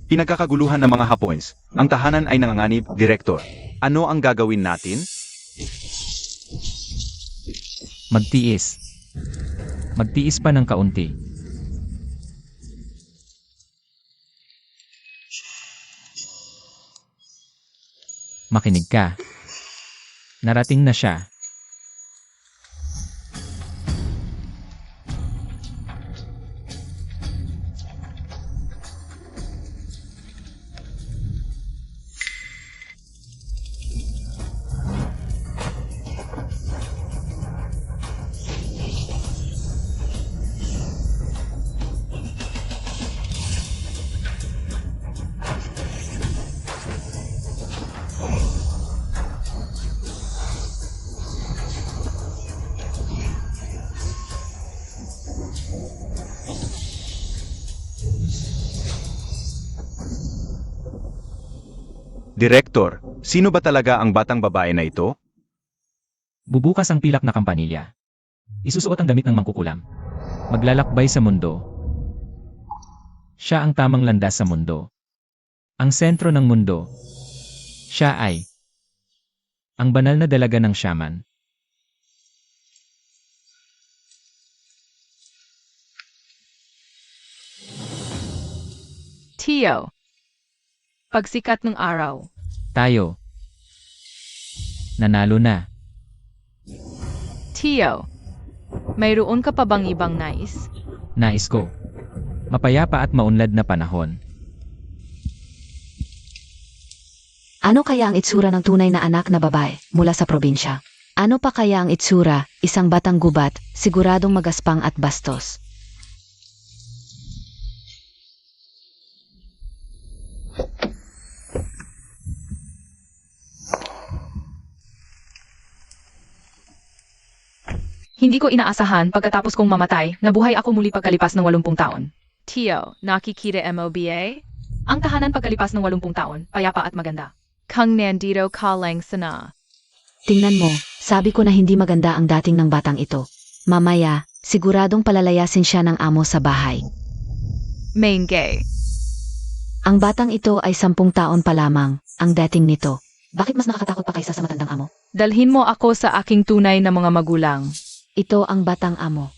Pinagkakaguluhan ng mga Hapons. Ang tahanan ay nanganganib, Direktor. Ano ang gagawin natin? Magtiis. Magtiis pa ng kaunti. Makinig ka. Narating na siya. Direktor, sino ba talaga ang batang babae na ito? Bubukas ang pilak na kampanilya. Isusuot ang damit ng mangkukulam. Maglalakbay sa mundo. Siya ang tamang landas sa mundo. Ang sentro ng mundo. Siya ay ang banal na dalaga ng shaman. Tio. Pagsikat ng araw. Tayo. Nanalo na. Tio. Mayroon ka pa bang ibang nais? Nais ko. Mapayapa at maunlad na panahon. Ano kaya ang itsura ng tunay na anak na babae mula sa probinsya? Ano pa kaya ang itsura, isang batang gubat, siguradong magaspang at bastos? Hindi ko inaasahan pagkatapos kong mamatay, nabuhay ako muli pagkalipas ng 80 taon. Tio, nakikita MOBA? Ang tahanan pagkalipas ng 80 taon, payapa at maganda. Kung nandito ka lang sana. Tingnan mo, sabi ko na hindi maganda ang dating ng batang ito. Mamaya, siguradong palalayasin siya ng amo sa bahay. Main gay. Ang batang ito ay 10 taon pa lamang, ang dating nito. Bakit mas nakakatakot pa kaysa sa matandang amo? Dalhin mo ako sa aking tunay na mga magulang. Ito ang batang amo.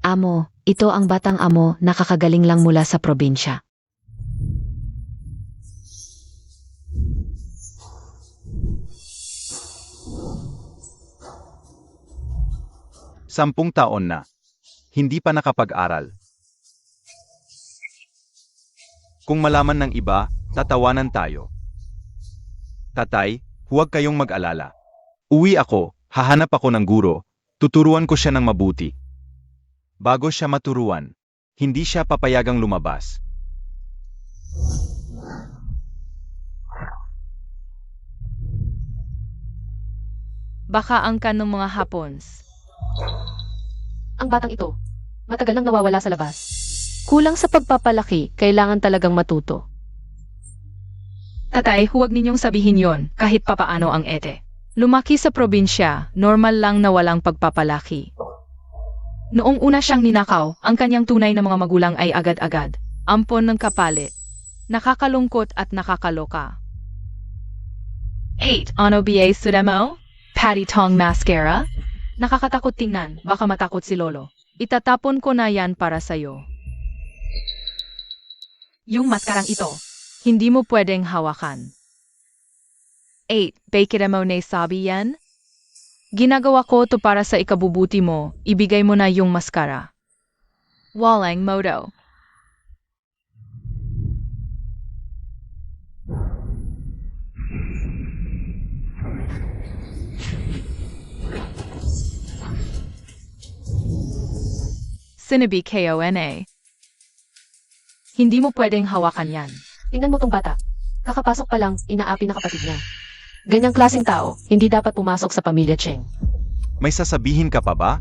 Amo, ito ang batang amo na kakagaling lang mula sa probinsya. Sampung taon na. Hindi pa nakapag-aral. Kung malaman ng iba, tatawanan tayo. Tatay, huwag kayong mag-alala. Uwi ako, hahanap ako ng guro, tuturuan ko siya ng mabuti. Bago siya maturuan, hindi siya papayagang lumabas. Baka angkan ng mga Hapons. Ang batang ito, matagal nang nawawala sa labas. Kulang sa pagpapalaki, kailangan talagang matuto. Tatay, huwag ninyong sabihin yon, kahit papaano ang ete. Lumaki sa probinsya, normal lang na walang pagpapalaki. Noong una siyang ninakaw, ang kanyang tunay na mga magulang ay agad-agad. Ampon ng kapalit. Nakakalungkot at nakakaloka. 8. Ano ba sudamo? Patty Tong Mascara? Nakakatakot tingnan, baka matakot si Lolo. Itatapon ko na yan para sa'yo. Yung maskarang ito, hindi mo pwedeng hawakan. 8. Bakit mo nasabi yan? Ginagawa ko to para sa ikabubuti mo, ibigay mo na yung maskara. Walang modo. Sinabi KONA. Hindi mo pwedeng hawakan yan. Tingnan mo tong bata. Kakapasok pa lang, inaapi na kapatid niya. Ganyang klaseng tao, hindi dapat pumasok sa pamilya Cheng. May sasabihin ka pa ba?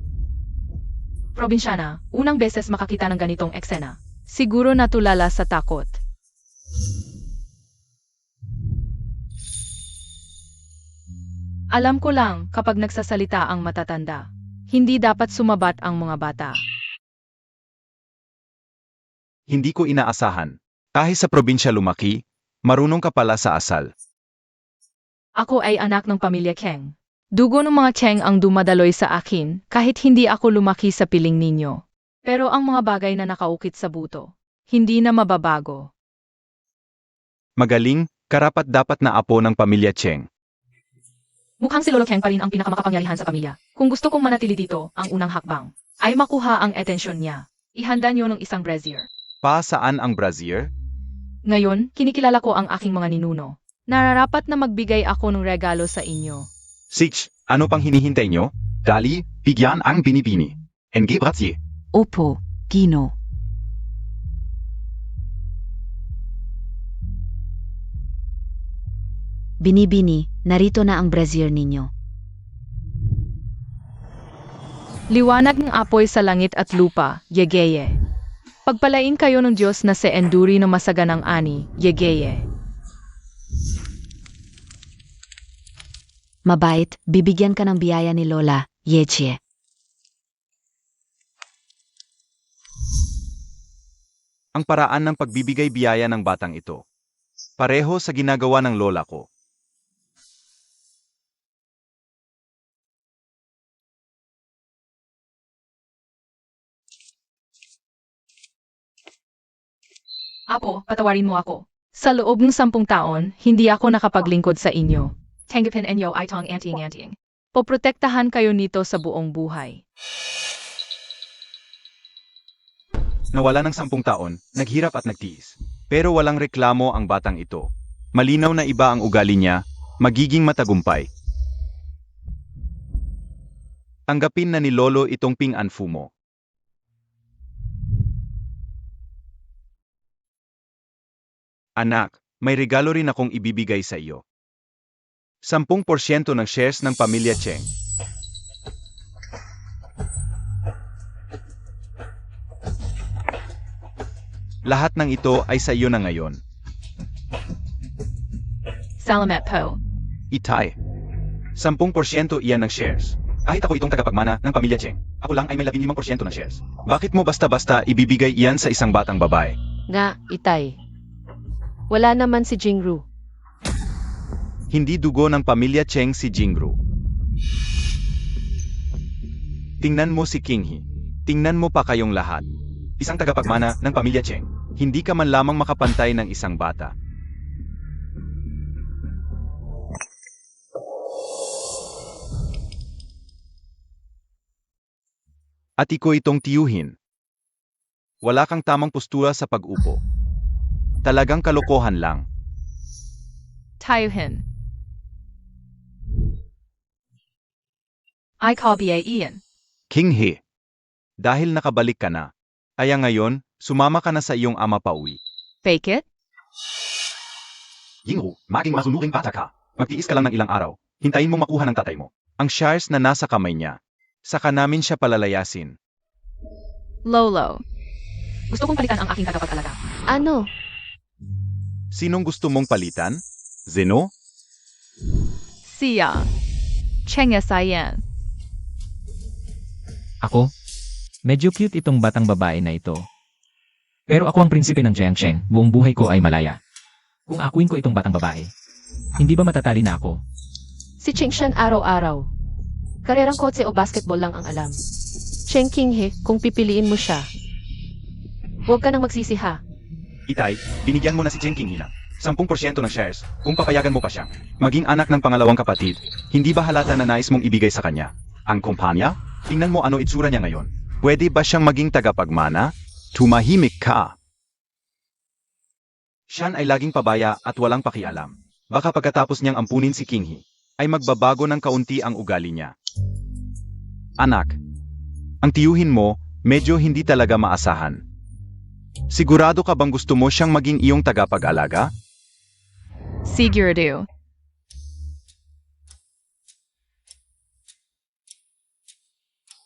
Probinsyana, unang beses makakita ng ganitong eksena. Siguro natulala sa takot. Alam ko lang kapag nagsasalita ang matatanda, hindi dapat sumabat ang mga bata. Hindi ko inaasahan. Kahit sa probinsya lumaki, marunong ka pala sa asal. Ako ay anak ng pamilya Cheng. Dugo ng mga Cheng ang dumadaloy sa akin kahit hindi ako lumaki sa piling ninyo. Pero ang mga bagay na nakaukit sa buto, hindi na mababago. Magaling, karapat-dapat na apo ng pamilya Cheng. Mukhang si Lolo Cheng pa rin ang pinakamakapangyarihan sa pamilya. Kung gusto kong manatili dito, ang unang hakbang ay makuha ang atensyon niya. Ihanda niyo ng isang brazier. Pa saan ang brazier? Ngayon, kinikilala ko ang aking mga ninuno. Nararapat na magbigay ako ng regalo sa inyo. Sich, ano pang hinihintay nyo? Dali, bigyan ang binibini. NG brazier. Opo, Gino. Binibini, narito na ang brazier ninyo. Liwanag ng apoy sa langit at lupa, Yegeye. Pagpalain kayo ng Diyos na si Enduri ng masaganang ani, Yegeye. Mabait, bibigyan ka ng biyaya ni Lola, Yechie. Ang paraan ng pagbibigay biyaya ng batang ito. Pareho sa ginagawa ng lola ko. Apo, patawarin mo ako. Sa loob ng 10 taon, hindi ako nakapaglingkod sa inyo. Tanggapin inyo ay tong anting-anting. Poprotektahan kayo nito sa buong buhay. Nawala ng 10 taon, naghirap at nagtiis. Pero walang reklamo ang batang ito. Malinaw na iba ang ugali niya, magiging matagumpay. Tanggapin na ni Lolo itong ping-anfu mo. Anak, may regalo rin akong ibibigay sa iyo. 10% ng shares ng pamilya Cheng. Lahat ng ito ay sa iyo na ngayon. Salamat po. Itay. 10% iyan ng shares. Kahit ako itong tagapagmana ng pamilya Cheng, ako lang ay may 15% ng shares. Bakit mo basta-basta ibibigay iyan sa isang batang babae? Nga, Itay. Wala naman si Jingru. Hindi dugo ng pamilya Cheng si Jingru. Tingnan mo si Kinghe. Tingnan mo pa kayong lahat. Isang tagapagmana ng pamilya Cheng. Hindi ka man lamang makapantay ng isang bata. At iko itong tiyuhin. Wala kang tamang postura sa pag-upo. Talagang kalokohan lang. Tayuhin. I copy Ian. Kinghe. Dahil nakabalik ka na, kaya ngayon, sumama ka na sa iyong ama pauwi. Fake it? Yingru, maging masunuring bata ka. Magtiis ka lang ng ilang araw. Hintayin mong makuha ng tatay mo ang shares na nasa kamay niya. Saka namin siya palalayasin. Lolo. Gusto kong palitan ang aking tagapag-alaga. Ano? Sinong gusto mong palitan? Zeno? Siya. Chengesayan. Ako? Medyo cute itong batang babae na ito. Pero ako ang prinsipe ng Jiangsheng, buong buhay ko ay malaya. Kung akuin ko itong batang babae, hindi ba matatali na ako? Si Cheng Shan araw-araw. Karerang kotse o basketball lang ang alam. Cheng Kinghe, kung pipiliin mo siya. Huwag ka nang magsisi ha. Itay, binigyan mo na si Cheng Kinghe ng 10% ng shares kung papayagan mo pa siyang maging anak ng pangalawang kapatid. Hindi ba halata na nais mong ibigay sa kanya ang kumpanya? Tingnan mo ano itsura niya ngayon. Pwede ba siyang maging tagapagmana? Tumahimik ka. Siyan ay laging pabaya at walang pakialam. Baka pagkatapos niyang ampunin si Kinghe, ay magbabago ng kaunti ang ugali niya. Anak, ang tiyuhin mo, medyo hindi talaga maasahan. Sigurado ka bang gusto mo siyang maging iyong tagapag-alaga? Sigurado.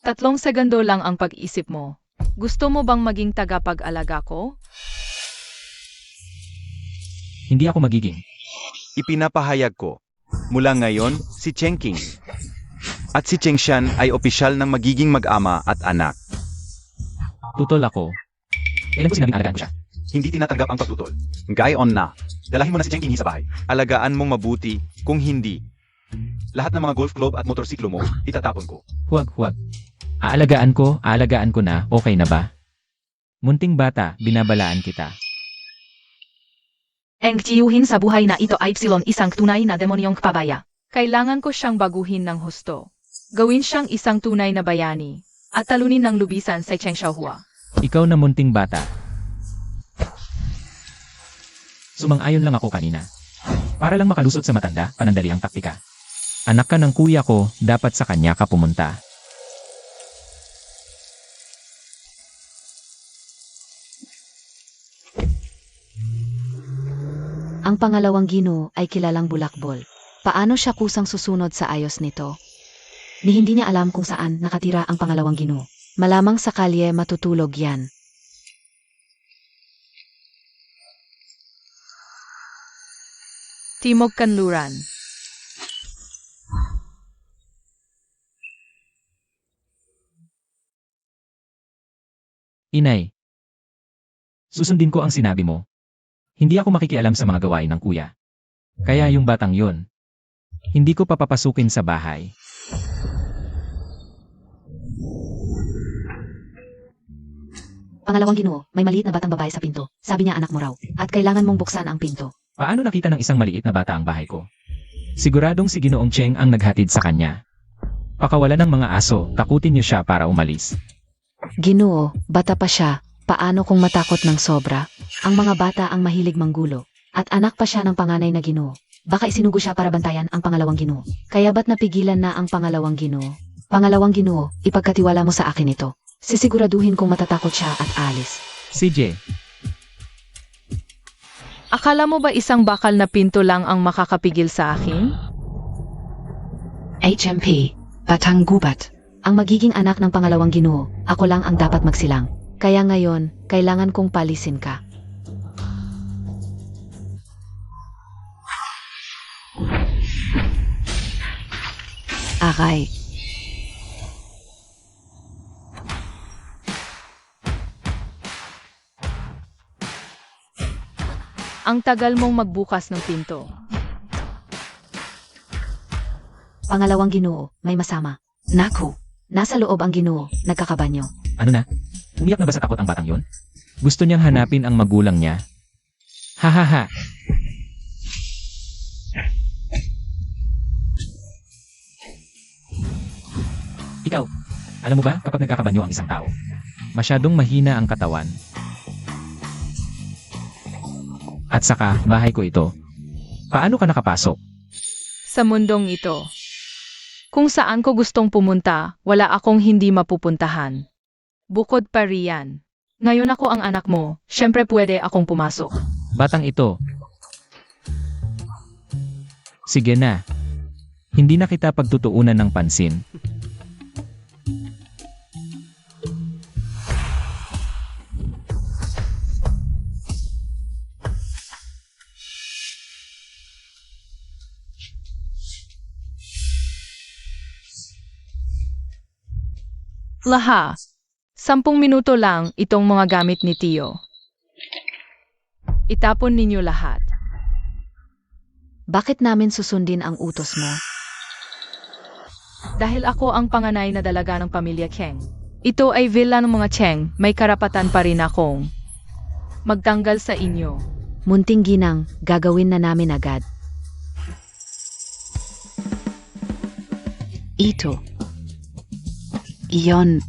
Tatlong segundo lang ang pag-isip mo. Gusto mo bang maging tagapag-alaga ko? Hindi ako magiging. Ipinapahayag ko. Mula ngayon, si Cheng King at si Cheng Shan ay opisyal ng magiging mag-ama at anak. Tutol ako. Kailan ko sinabing alagaan ko siya? Hindi tinatanggap ang pagtutol. Gayon na. Dalahin mo na si Cheng King sa bahay. Alagaan mong mabuti, kung hindi. Lahat ng mga golf club at motorsiklo mo, itatapon ko. Huwag. Aalagaan ko na, okay na ba? Munting bata, binabalaan kita. Ang tiyuhin sa buhay na ito ay isang tunay na demonyong pabaya. Kailangan ko siyang baguhin ng husto. Gawin siyang isang tunay na bayani. At talunin ng lubisan sa Cheng Xiaohua. Ikaw na munting bata. Sumang-ayon lang ako kanina. Para lang makalusot sa matanda, panandaliang taktika. Anak ka ng kuya ko, dapat sa kanya ka pumunta. Ang pangalawang ginoo ay kilalang bulakbol. Paano siya kusang susunod sa ayos nito? Ni hindi niya alam kung saan nakatira ang pangalawang ginoo. Malamang sa kalye matutulog yan. Timog Kanluran. Inay. Susundin ko ang sinabi mo. Hindi ako makikialam sa mga gawain ng kuya. Kaya yung batang yun, hindi ko papapasukin sa bahay. Pangalawang ginoo, may maliit na batang babae sa pinto. Sabi niya anak mo raw. At kailangan mong buksan ang pinto. Paano nakita ng isang maliit na bata ang bahay ko? Siguradong si Ginoong Cheng ang naghatid sa kanya. Pakawala ng mga aso, takutin niyo siya para umalis. Ginoo, bata pa siya. Paano kung matakot ng sobra? Ang mga bata ang mahilig manggulo. At anak pa siya ng panganay na ginoo. Baka isinugo siya para bantayan ang pangalawang ginoo. Kaya ba't napigilan na ang pangalawang ginoo? Pangalawang ginoo, ipagkatiwala mo sa akin ito. Sisiguraduhin kung matatakot siya at alis. CJ, Akala mo ba isang bakal na pinto lang ang makakapigil sa akin? HMP, Batang Gubat. Ang magiging anak ng pangalawang ginoo, ako lang ang dapat magsilang. Kaya ngayon, kailangan kong palisin ka. Aray. Ang tagal mong magbukas ng pinto. Pangalawang ginoo, may masama. Naku, nasa loob ang ginoo, nagkakabanyo. ano na? Umiyak na ba sa takot ang batang yun? Gusto niyang hanapin ang magulang niya? Hahaha. Ikaw, alam mo ba kapag nagkakabanyo ang isang tao? Masyadong mahina ang katawan. At saka, bahay ko ito. Paano ka nakapasok? Sa mundong ito. Kung saan ko gustong pumunta, wala akong hindi mapupuntahan. Bukod pa riyan. Ngayon ako ang anak mo, syempre pwede akong pumasok. Batang ito. Sige na. Hindi na kita pagtutuunan ng pansin. Laha. 10 minuto lang itong mga gamit ni Tio. Itapon ninyo lahat. Bakit namin susundin ang utos mo? Dahil ako ang panganay na dalaga ng pamilya Cheng. Ito ay villa ng mga Cheng, may karapatan pa rin akong magtanggal sa inyo. Munting ginang, gagawin na namin agad. Ito. Iyon.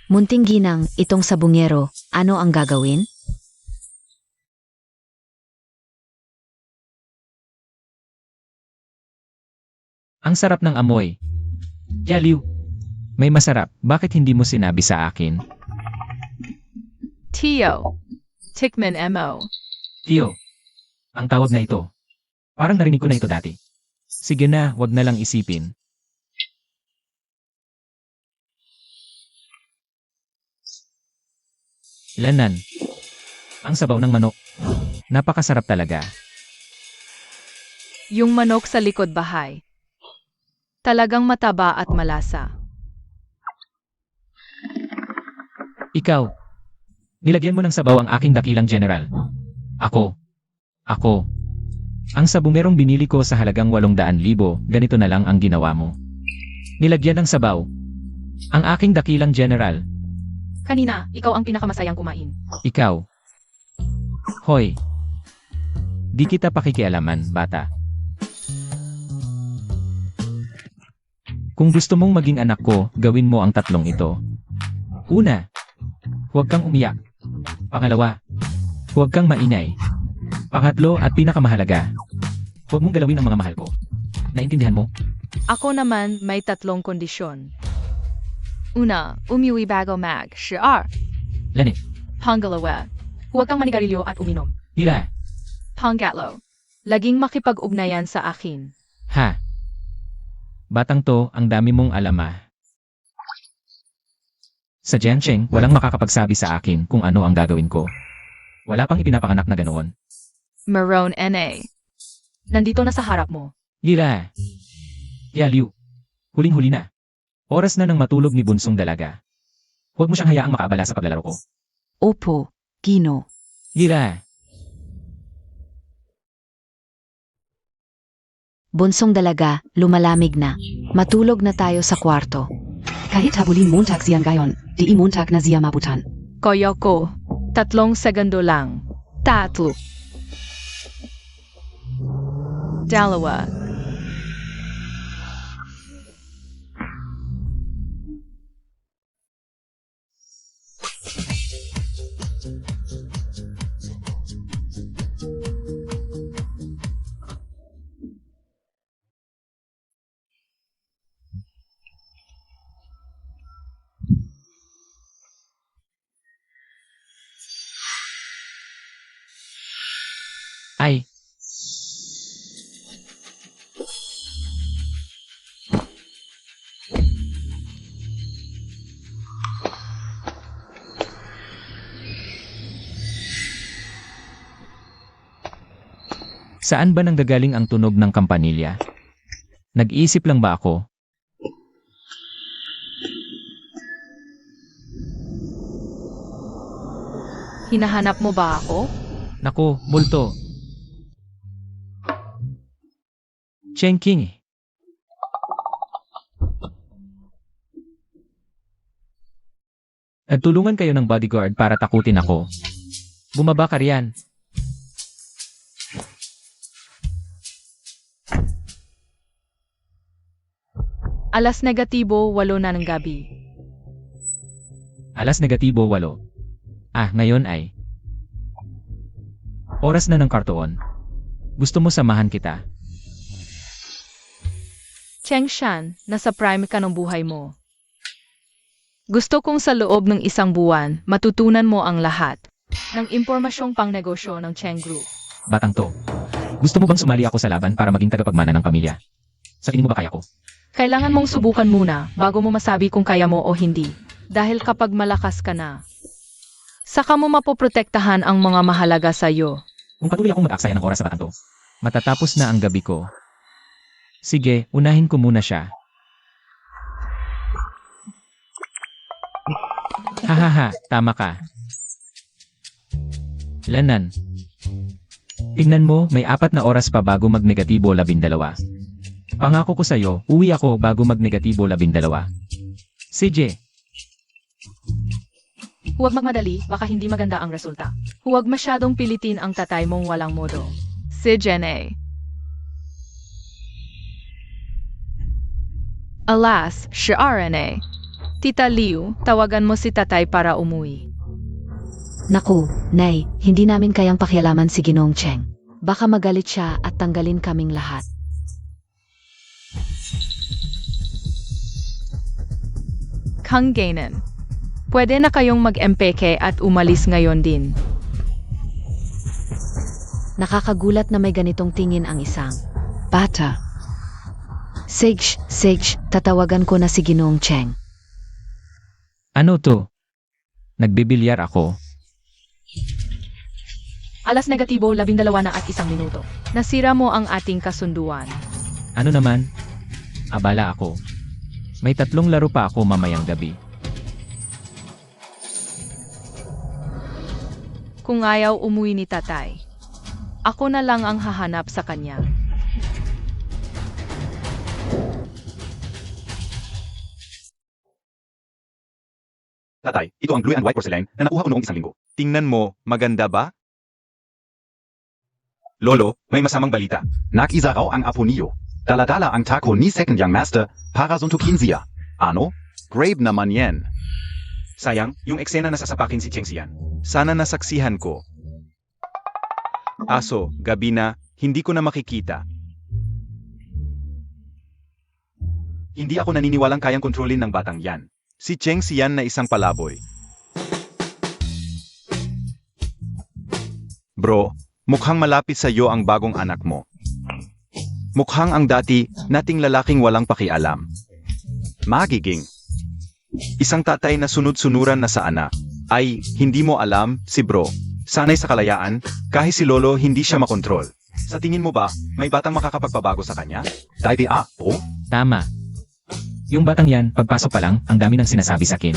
Munting ginang, itong sabungero, ano ang gagawin? Ang sarap ng amoy. Yaliw. May masarap, bakit hindi mo sinabi sa akin? Tio. Tikman mo. Tio. Ang tawag na ito. Parang narinig ko na ito dati. Sige na, wag na lang isipin. Lanan. Ang sabaw ng manok. Napakasarap talaga. Yung manok sa likod bahay. Talagang mataba at malasa. Ikaw. Nilagyan mo ng sabaw ang aking dakilang general. Ako. Ang sabumerong binili ko sa halagang 800,000, ganito na lang ang ginawa mo. Nilagyan ng sabaw. Ang aking dakilang general. Kanina, ikaw ang pinakamasayang kumain. Ikaw. Hoy. Di kita pakikialaman, bata. Kung gusto mong maging anak ko, gawin mo ang tatlong ito. Una, huwag kang umiyak. Pangalawa, huwag kang maingay. Pangatlo at pinakamahalaga, huwag mong galawin ang mga mahal ko. Naintindihan mo? Ako naman may 3 kondisyon. Una, umuwi bago mag-12. Lanit. Pangalawa, huwag kang manigarilyo at uminom. Hila. Pangatlo, laging makipag-ugnayan sa akin. Ha? Batang to, ang dami mong alam ah. Sa Jiancheng, walang makakapagsabi sa akin kung ano ang gagawin ko. Wala pang ipinapanganak na ganoon. Marone N.A. Nandito na sa harap mo. Hila. Liu. Huling-huli na. Oras na ng matulog ni bunsong dalaga. Huwag mo siyang hayaang makaabala sa paglalaro ko. Opo, Gino. Hila. Bunsong dalaga, lumalamig na. Matulog na tayo sa kwarto. Kahit habulin Montag siya ngayon, di Montag na siya mabutan. Koyoko, 3 segundo lang. 3. 2. Ay. Saan ba nanggagaling ang tunog ng kampanilya? Nag-iisip lang ba ako? Hinahanap mo ba ako? Naku, multo. Cheng King. Nagtulungan kayo ng bodyguard para takutin ako. Bumaba ka riyan. Alas negatibo 8 na ng gabi. Alas negatibo 8. Ngayon ay. Oras na ng kartoon. Gusto mo samahan kita? Cheng Shan, nasa prime ka ng buhay mo. Gusto kong sa loob ng 1 buwan, matutunan mo ang lahat ng impormasyong pangnegosyo ng Cheng Group. Batang to. Gusto mo bang sumali ako sa laban para maging tagapagmana ng pamilya? Sa tingin mo ba kaya ko? Kailangan mong subukan muna bago mo masabi kung kaya mo o hindi. Dahil kapag malakas ka na, saka mo mapoprotektahan ang mga mahalaga sa iyo. Kung patuloy akong mag-aksaya ng oras sa batang to, matatapos na ang gabi ko. Sige, unahin ko muna siya. Hahaha, tama ka. Lanan. Tingnan mo, may 4 na oras pa bago mag-negatibo 12. Pangako ko sa'yo, uwi ako bago mag-negatibo 12. CJ. Huwag magmadali, baka hindi maganda ang resulta. Huwag masyadong pilitin ang tatay mong walang modo. Si Jenny. Alas, si RNA. Tita Liu, tawagan mo si tatay para umuwi. Naku, Nay, hindi namin kayang pakialaman si Ginoong Cheng. Baka magalit siya at tanggalin kaming lahat. Kang Gainen. Pwede na kayong mag-MPK at umalis ngayon din. Nakakagulat na may ganitong tingin ang isang bata. Sage, tatawagan ko na si Ginoong Cheng. Ano to? Nagbibilyar ako. Alas negatibo 12:01. Nasira mo ang ating kasunduan. Ano naman? Abala ako. May 3 laro pa ako mamayang gabi. Kung ayaw umuwi ni tatay, ako na lang ang hahanap sa kanya. Tatay, ito ang blue and white porcelain na nakuha ko noong 1 linggo. Tingnan mo, maganda ba? Lolo, may masamang balita. Nag-isa raw ang apo niyo. Daladala ang tako ni Second Young Master para suntukin siya. Ano? Grave naman yan. Sayang, yung eksena na sasapakin si Cheng Xian. Sana nasaksihan ko. Aso, gabi na, hindi ko na makikita. Hindi ako naniniwalang kayang kontrolin ng batang yan. Si Cheng Xian na isang palaboy. Bro, mukhang malapit sa iyo ang bagong anak mo. Mukhang ang dati nating lalaking walang pakialam. Magiging isang tatay na sunod-sunuran na sa anak. Ay, hindi mo alam, si bro. Sanay sa kalayaan, kahit si lolo hindi siya makontrol. Sa tingin mo ba, may batang makakapagpabago sa kanya? Dahil oh? Tama. Yung batang yan, pagpasok pa lang, ang dami ng sinasabi sa akin.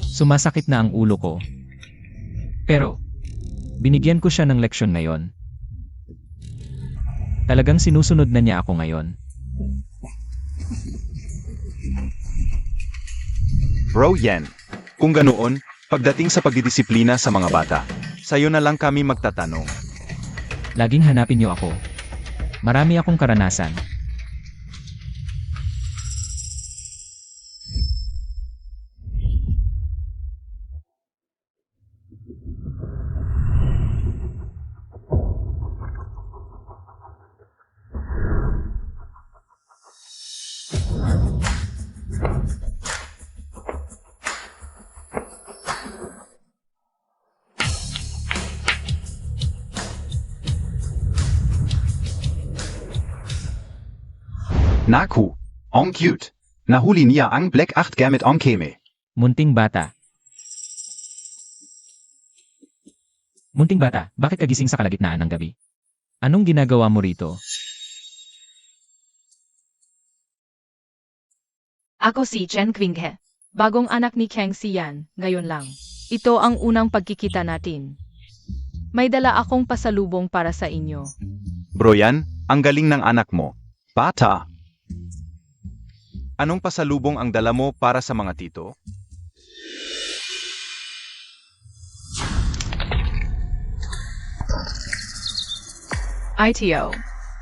Sumasakit na ang ulo ko. Pero, binigyan ko siya ng leksyon ngayon. Talagang sinusunod na niya ako ngayon. Bro Yen, kung ganoon, pagdating sa pagdidisiplina sa mga bata, sa'yo na lang kami magtatanong. Laging hanapin niyo ako. Marami akong karanasan. Naku, ang cute. Nahuli niya ang Black 8 gamit ang keme. Munting bata. Munting bata, bakit kagising sa kalagitnaan ng gabi? Anong ginagawa mo rito? Ako si Chen Qinghe. Bagong anak ni Cheng Xian, ngayon lang. Ito ang unang pagkikita natin. May dala akong pasalubong para sa inyo. Bro Yan, ang galing ng anak mo. Bata. Anong pasalubong ang dala mo para sa mga tito? ITO.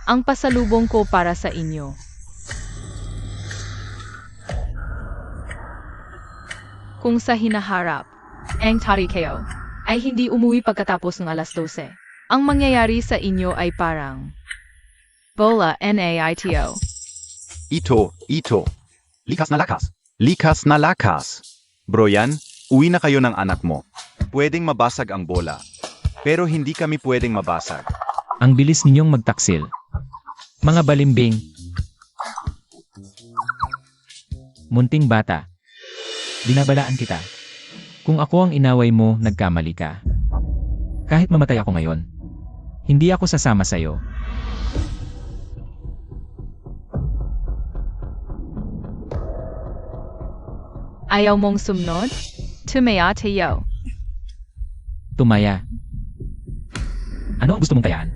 Ang pasalubong ko para sa inyo. Kung sa hinaharap, ang tarikeo ay hindi umuwi pagkatapos ng alas 12. Ang mangyayari sa inyo ay parang bola NAITO. Ito. Likas na lakas. Likas na lakas. Bro Yan, uwi na kayo ng anak mo. Pwedeng mabasag ang bola. Pero hindi kami pwedeng mabasag. Ang bilis ninyong magtaksil. Mga balimbing. Munting bata. Binabalaan kita. Kung ako ang inaway mo, nagkamali ka. Kahit mamatay ako ngayon, hindi ako sasama sa'yo. Ayaw mong sumunod? Tumaya tayo. Tumaya. Ano ang gusto mong tayaan?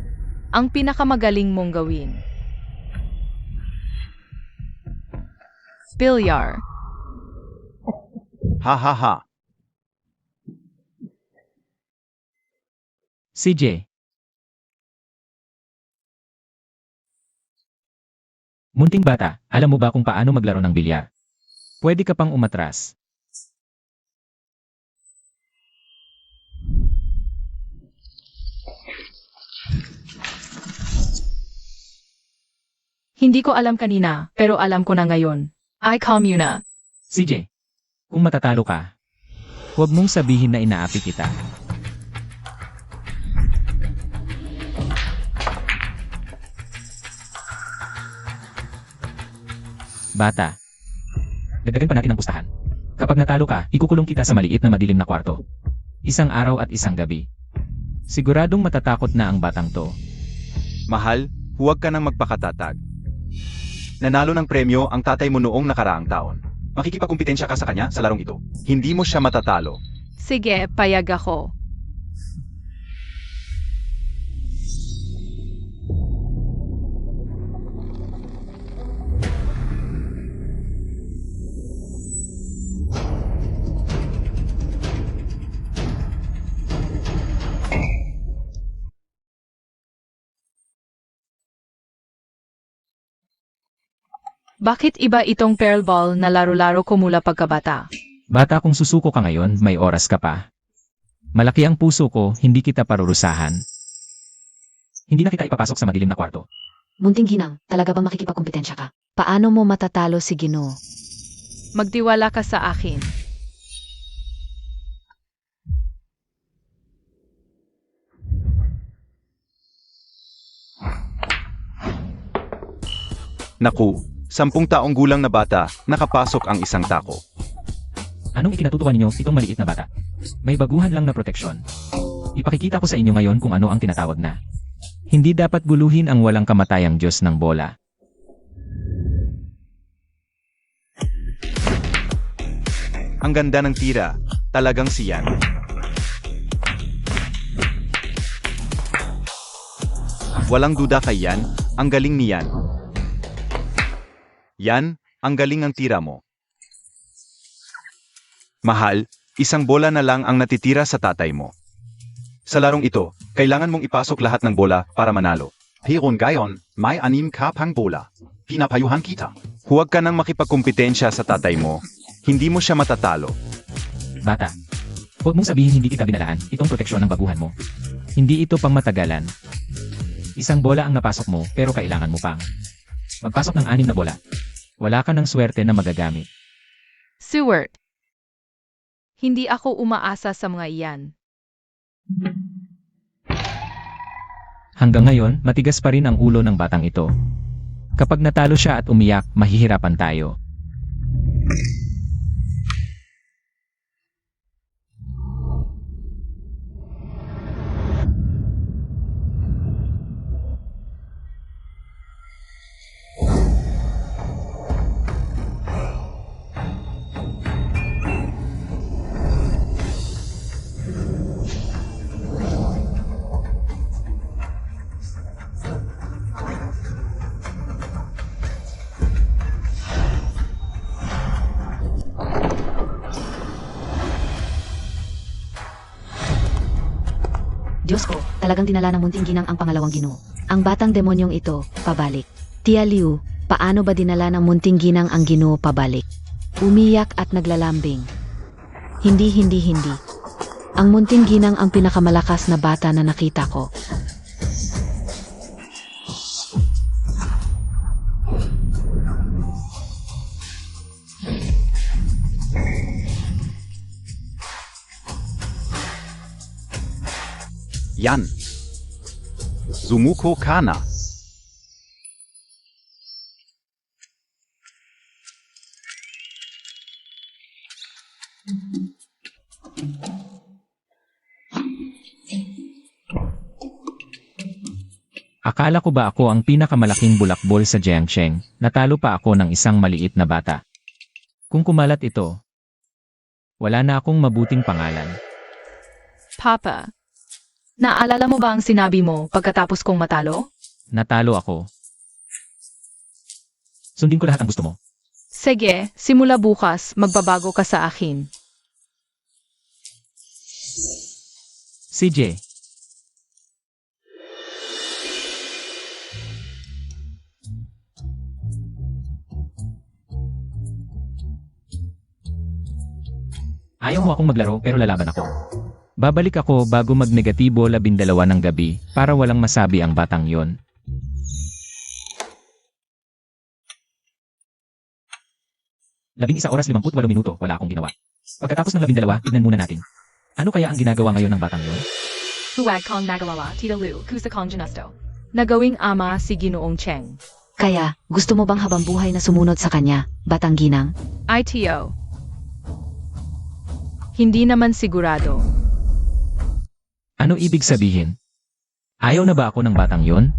Ang pinakamagaling mong gawin. Bilyar. Ha ha ha. CJ. Munting bata, alam mo ba kung paano maglaro ng bilyar? Pwede ka pang umatras. Hindi ko alam kanina, pero alam ko na ngayon. I calm you na. CJ, kung matatalo ka, huwag mong sabihin na inaapi kita. Bata, dagdagan pa natin ang pustahan. Kapag natalo ka, ikukulong kita sa maliit na madilim na kwarto. Isang araw at isang gabi. Siguradong matatakot na ang batang to. Mahal, huwag ka nang magpakatatag. Nanalo ng premyo ang tatay mo noong nakaraang taon. Makikipagkumpetensya ka sa kanya sa larong ito. Hindi mo siya matatalo. Sige, payag ako. Bakit iba itong pearl ball na laro-laro ko mula pagkabata? Bata, kung susuko ka ngayon, may oras ka pa. Malaki ang puso ko, hindi kita parurusahan. Hindi na kita ipapasok sa madilim na kwarto. Munting ginang, talaga bang makikipagkumpetensya ka? Paano mo matatalo si Ginoo? Magtiwala ka sa akin. Naku, 10 taong gulang na bata, nakapasok ang isang tako. Anong ikinatutuwa ninyo itong maliit na bata? May baguhan lang na proteksyon. Ipakikita ko sa inyo ngayon kung ano ang tinatawag na. Hindi dapat guluhin ang walang kamatayang Diyos ng bola. Ang ganda ng tira, talagang siyan. Walang duda kay Yan, ang galing ni Yan. Yan, ang galing ng tira mo. Mahal, isang bola na lang ang natitira sa tatay mo. Sa larong ito, kailangan mong ipasok lahat ng bola para manalo. Hiron gayon, may 6 ka pang bola. Pinapayuhan kita. Huwag ka nang makipagkumpetensya sa tatay mo. Hindi mo siya matatalo. Bata, huwag mong sabihin hindi kita binalaan itong proteksyon ng baguhan mo. Hindi ito pang matagalan. Isang bola ang napasok mo pero kailangan mo pang magpasok ng 6 na bola. Wala ka ng swerte na magagamit. Seward. Hindi ako umaasa sa mga iyan. Hanggang ngayon, matigas pa rin ang ulo ng batang ito. Kapag natalo siya at umiyak, mahihirapan tayo. Diyos ko, talagang dinala ng munting ginang ang pangalawang Ginoo. Ang batang demonyong ito, pabalik. Tia Liu, paano ba dinala ng munting ginang ang Ginoo pabalik? Umiyak at naglalambing. Hindi. Ang munting ginang ang pinakamalakas na bata na nakita ko. Yan. Sumuko ka na. Akala ko ba ako ang pinakamalaking bulakbol sa Jiangsheng, natalo pa ako ng isang maliit na bata. Kung kumalat ito, wala na akong mabuting pangalan. Papa, naalala mo ba ang sinabi mo pagkatapos kong matalo? Natalo ako. Sundin ko lahat ang gusto mo. Sige, simula bukas, magbabago ka sa akin. CJ. Ayaw mo akong maglaro pero lalaban ako. Babalik ako bago mag-negatibo 12 ng gabi para walang masabi ang batang yon. Labing 1 oras 58 minuto, wala akong ginawa. Pagkatapos ng 12, tignan muna natin. Ano kaya ang ginagawa ngayon ng batang yon? Huwag kang nagalawa, Tita Lu, kusa kong ginusto. Nagawing ama si Ginoong Cheng. Kaya, gusto mo bang habang buhay na sumunod sa kanya, batang ginang? ITO. Hindi naman sigurado. Ano ibig sabihin? Ayaw na ba ako ng batang yon?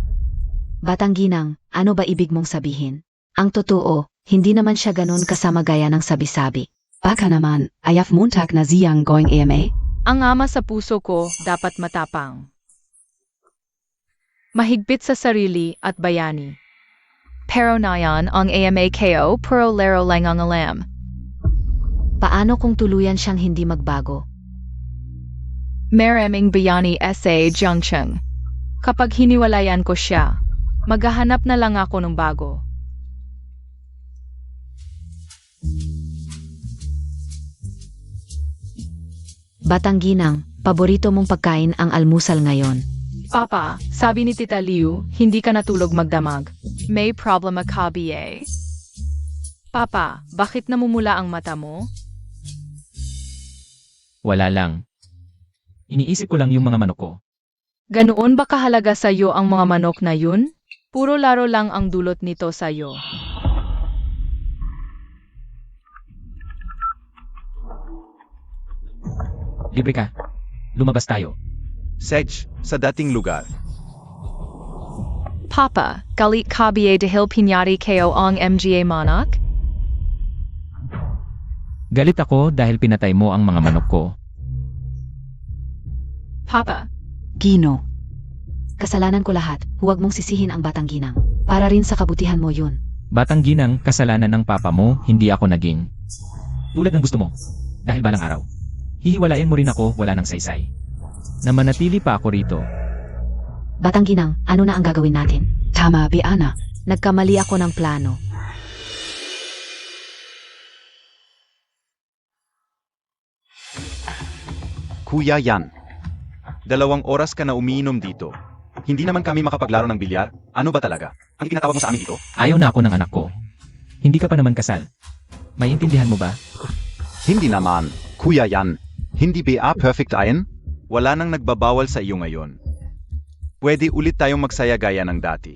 Batang ginang, ano ba ibig mong sabihin? Ang totoo, hindi naman siya ganon kasama gaya ng sabi-sabi. Baka naman, ayaf Montag na siyang going AMA? Ang ama sa puso ko dapat matapang. Mahigpit sa sarili at bayani. Pero nayan ang AMAKO pero lero lang ang alam. Paano kung tuluyan siyang hindi magbago? Maraming bayani SA junction. Kapag hiniwalayan ko siya, maghahanap na lang ako ng bago. Batang ginang, paborito mong pagkain ang almusal ngayon. Papa, sabi ni Tita Liu, hindi ka natulog magdamag. May problema ka, BA? Papa, bakit namumula ang mata mo? Wala lang. Iniisip ko lang yung mga manok ko. Ganoon ba kahalaga sa iyo ang mga manok na yun? Puro laro lang ang dulot nito sa iyo. Libre ka. Lumabas tayo. Sedge, sa dating lugar. Papa, galit ka BA dahil pinyari kayo ang MGA manak? Galit ako dahil pinatay mo ang mga manok ko. Papa, Gino. Kasalanan ko lahat, huwag mong sisihin ang batang ginang. Para rin sa kabutihan mo yun. Batang ginang, kasalanan ng papa mo, hindi ako naging. Tulad ng gusto mo. Dahil balang araw. Hihiwalayan mo rin ako, wala nang saysay. Na manatili pa ako rito. Batang ginang, ano na ang gagawin natin? Tama, Biana. Nagkamali ako ng plano. Kuya Yan. 2 oras ka na umiinom dito. Hindi naman kami makapaglaro ng bilyar. Ano ba talaga? Ang tinatawag mo sa amin ito? Ayaw na ako ng anak ko. Hindi ka pa naman kasal. May intindihan mo ba? Hindi naman. Kuya Yan. Hindi ba perfect ayon? Wala nang nagbabawal sa iyo ngayon. Pwede ulit tayong magsaya gaya ng dati.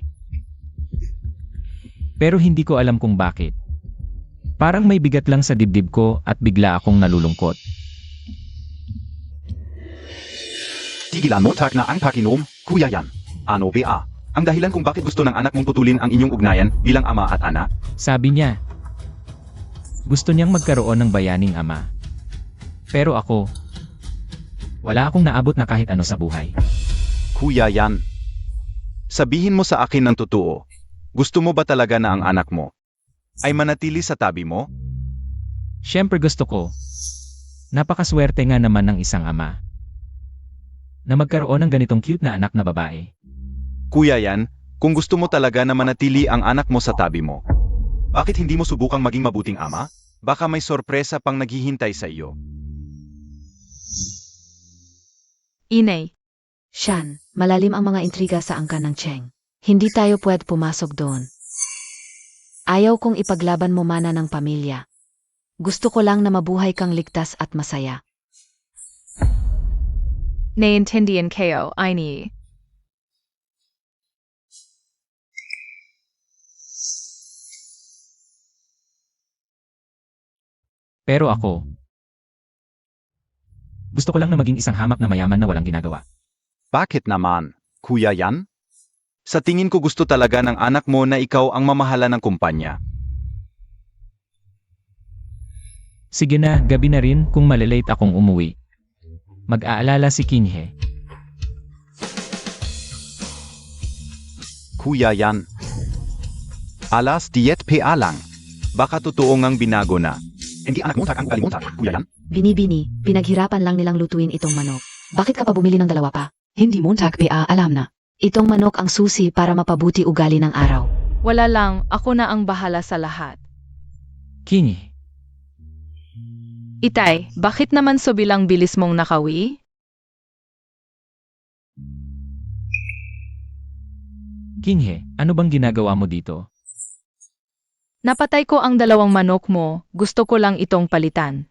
Pero hindi ko alam kung bakit. Parang may bigat lang sa dibdib ko at bigla akong nalulungkot. Tigilan mo tak na ang pakinom, Kuya Yan. Ano ba? Ang dahilan kung bakit gusto ng anak mong putulin ang inyong ugnayan bilang ama at anak? Sabi niya, gusto niyang magkaroon ng bayaning ama. Pero ako, wala akong naabot na kahit ano sa buhay. Kuya Yan. Sabihin mo sa akin ng totoo. Gusto mo ba talaga na ang anak mo ay manatili sa tabi mo? Siyempre gusto ko. Napakaswerte nga naman ng isang ama na magkaroon ng ganitong cute na anak na babae. Kuya Yan, kung gusto mo talaga na manatili ang anak mo sa tabi mo, bakit hindi mo subukang maging mabuting ama? Baka may sorpresa pang naghihintay sa iyo. Inay. Shan, malalim ang mga intriga sa angkan ng Cheng. Hindi tayo pwede pumasok doon. Ayaw kong ipaglaban mo mana ng pamilya. Gusto ko lang na mabuhay kang ligtas at masaya. Naiintindihan kayo, Aini. Pero ako, gusto ko lang na maging isang hamak na mayaman na walang ginagawa. Bakit naman, Kuya Yan? Sa tingin ko gusto talaga ng anak mo na ikaw ang mamahala ng kumpanya. Sige na, gabi na rin kung malilate akong umuwi. Mag-aalala si Kinhe. Kuya Yan. Alas 10 PA lang. Baka totoo ngang binago na. Hindi anak mo ang kalimutan, Kuya Yan. Bini-bini, pinaghirapan lang nilang lutuin itong manok. Bakit ka pa bumili ng 2 pa? Hindi Montag PA alam na. Itong manok ang susi para mapabuti ugali ng araw. Wala lang, ako na ang bahala sa lahat. Kinhe. Itay, bakit naman so bilang bilis mong nakawi? Kinhe, ano bang ginagawa mo dito? Napatay ko ang 2 manok mo, gusto ko lang itong palitan.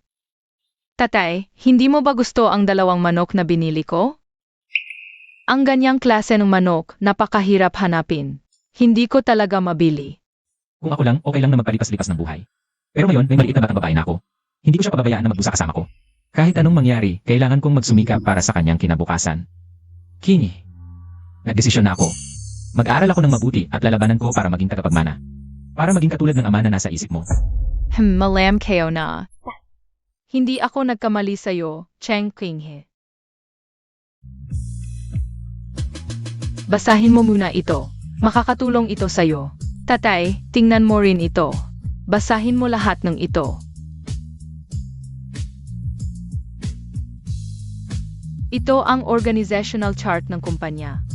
Tatay, hindi mo ba gusto ang 2 manok na binili ko? Ang ganyang klase ng manok, napakahirap hanapin. Hindi ko talaga mabili. Kung ako lang, okay lang na magpalipas-lipas ng buhay. Pero ngayon, may maliit na batang babae na ako. Hindi ko siya pababayaan na magdusa kasama ko. Kahit anong mangyari, kailangan kong magsumikap para sa kanyang kinabukasan. King, nagdesisyon na ako. Mag-aaral ako ng mabuti at lalabanan ko para maging tagapagmana. Para maging katulad ng ama na nasa isip mo. Malam kayo na. Hindi ako nagkamali sa'yo, Cheng Qinghe. Basahin mo muna ito. Makakatulong ito sa'yo. Tatay, tingnan mo rin ito. Basahin mo lahat ng ito. Ito ang organizational chart ng kumpanya.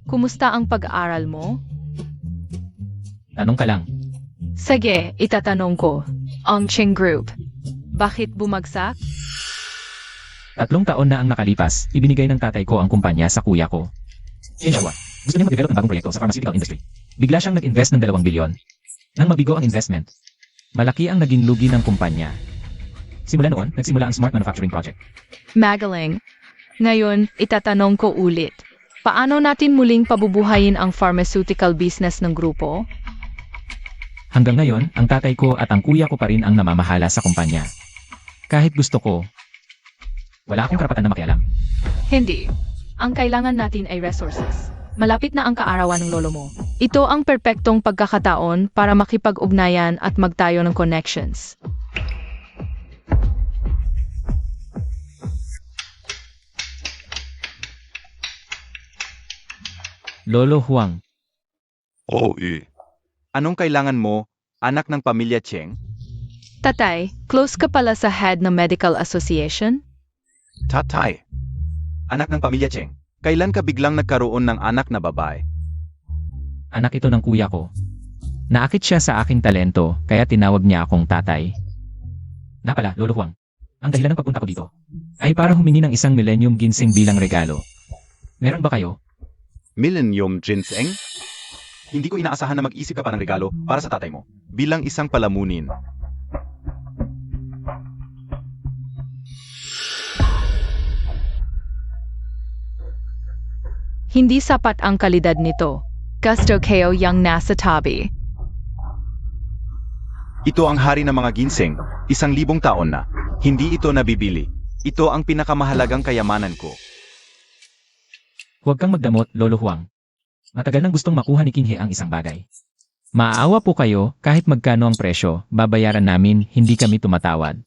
Kumusta ang pag-aaral mo? Tanong ka lang. Sige, itatanong ko. Ang Cheng Group. Bakit bumagsak? 3 taon na ang nakalipas, ibinigay ng tatay ko ang kumpanya sa kuya ko. Siya, gusto niya mag-develop ng bagong proyekto sa pharmaceutical industry. Bigla siyang nag-invest ng 2 bilyon. Nang mabigo ang investment, malaki ang naging lugi ng kumpanya. Simula noon, nagsimula ang Smart Manufacturing Project. Magaling. Ngayon, itatanong ko ulit. Paano natin muling pabubuhayin ang pharmaceutical business ng grupo? Hanggang ngayon, ang tatay ko at ang kuya ko pa rin ang namamahala sa kumpanya. Kahit gusto ko, wala akong karapatan na makialam. Hindi. Ang kailangan natin ay resources. Malapit na ang kaarawan ng lolo mo. Ito ang perpektong pagkakataon para makipag-ugnayan at magtayo ng connections. Lolo Huang, Anong kailangan mo, anak ng pamilya Cheng? Tatay, close ka pala sa head ng Medical Association? Tatay. Anak ng pamilya Cheng, kailan ka biglang nagkaroon ng anak na babae? anak ito ng kuya ko. Naakit siya sa aking talento, kaya tinawag niya akong tatay. Pala, Lolo Huang, ang dahilan ng pagpunta ko dito ay para humingi ng 1 millennium ginseng bilang regalo. Meron ba kayo? Millennium Ginseng? Hindi ko inaasahan na mag-isip ka pa ng regalo para sa tatay mo, bilang isang palamunin. Hindi sapat ang kalidad nito. Gusto kayo yang nasa tabi. Ito ang hari ng mga ginseng, 1,000 taon na. Hindi ito nabibili. Ito ang pinakamahalagang kayamanan ko. Huwag kang magdamot, Lolo Huang. Matagal nang gustong makuha ni King He ang isang bagay. Maaawa po kayo, kahit magkano ang presyo, babayaran namin, hindi kami tumatawad.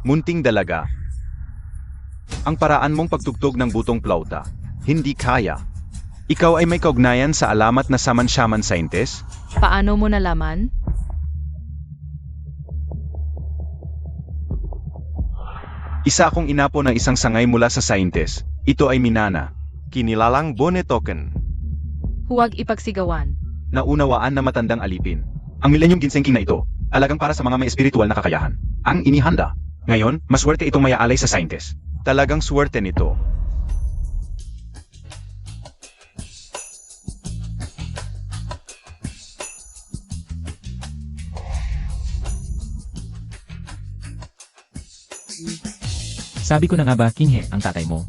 Munting dalaga. Ang paraan mong pagtugtog ng butong plauta, hindi kaya. Ikaw ay may kaugnayan sa alamat na Saman-Shaman Scientist? Paano mo nalaman? Isa akong inapo ng isang sangay mula sa scientist. Ito ay Minana. Kinilalang Bonetoken. Huwag ipagsigawan. Naunawaan na matandang alipin. Ang Millennium Ginseng King na ito, alagang para sa mga may espiritual na kakayahan. Ang inihanda. Ngayon, maswerte itong may aalay sa scientist. Talagang swerte nito. Sabi ko na nga ba, King He, ang tatay mo.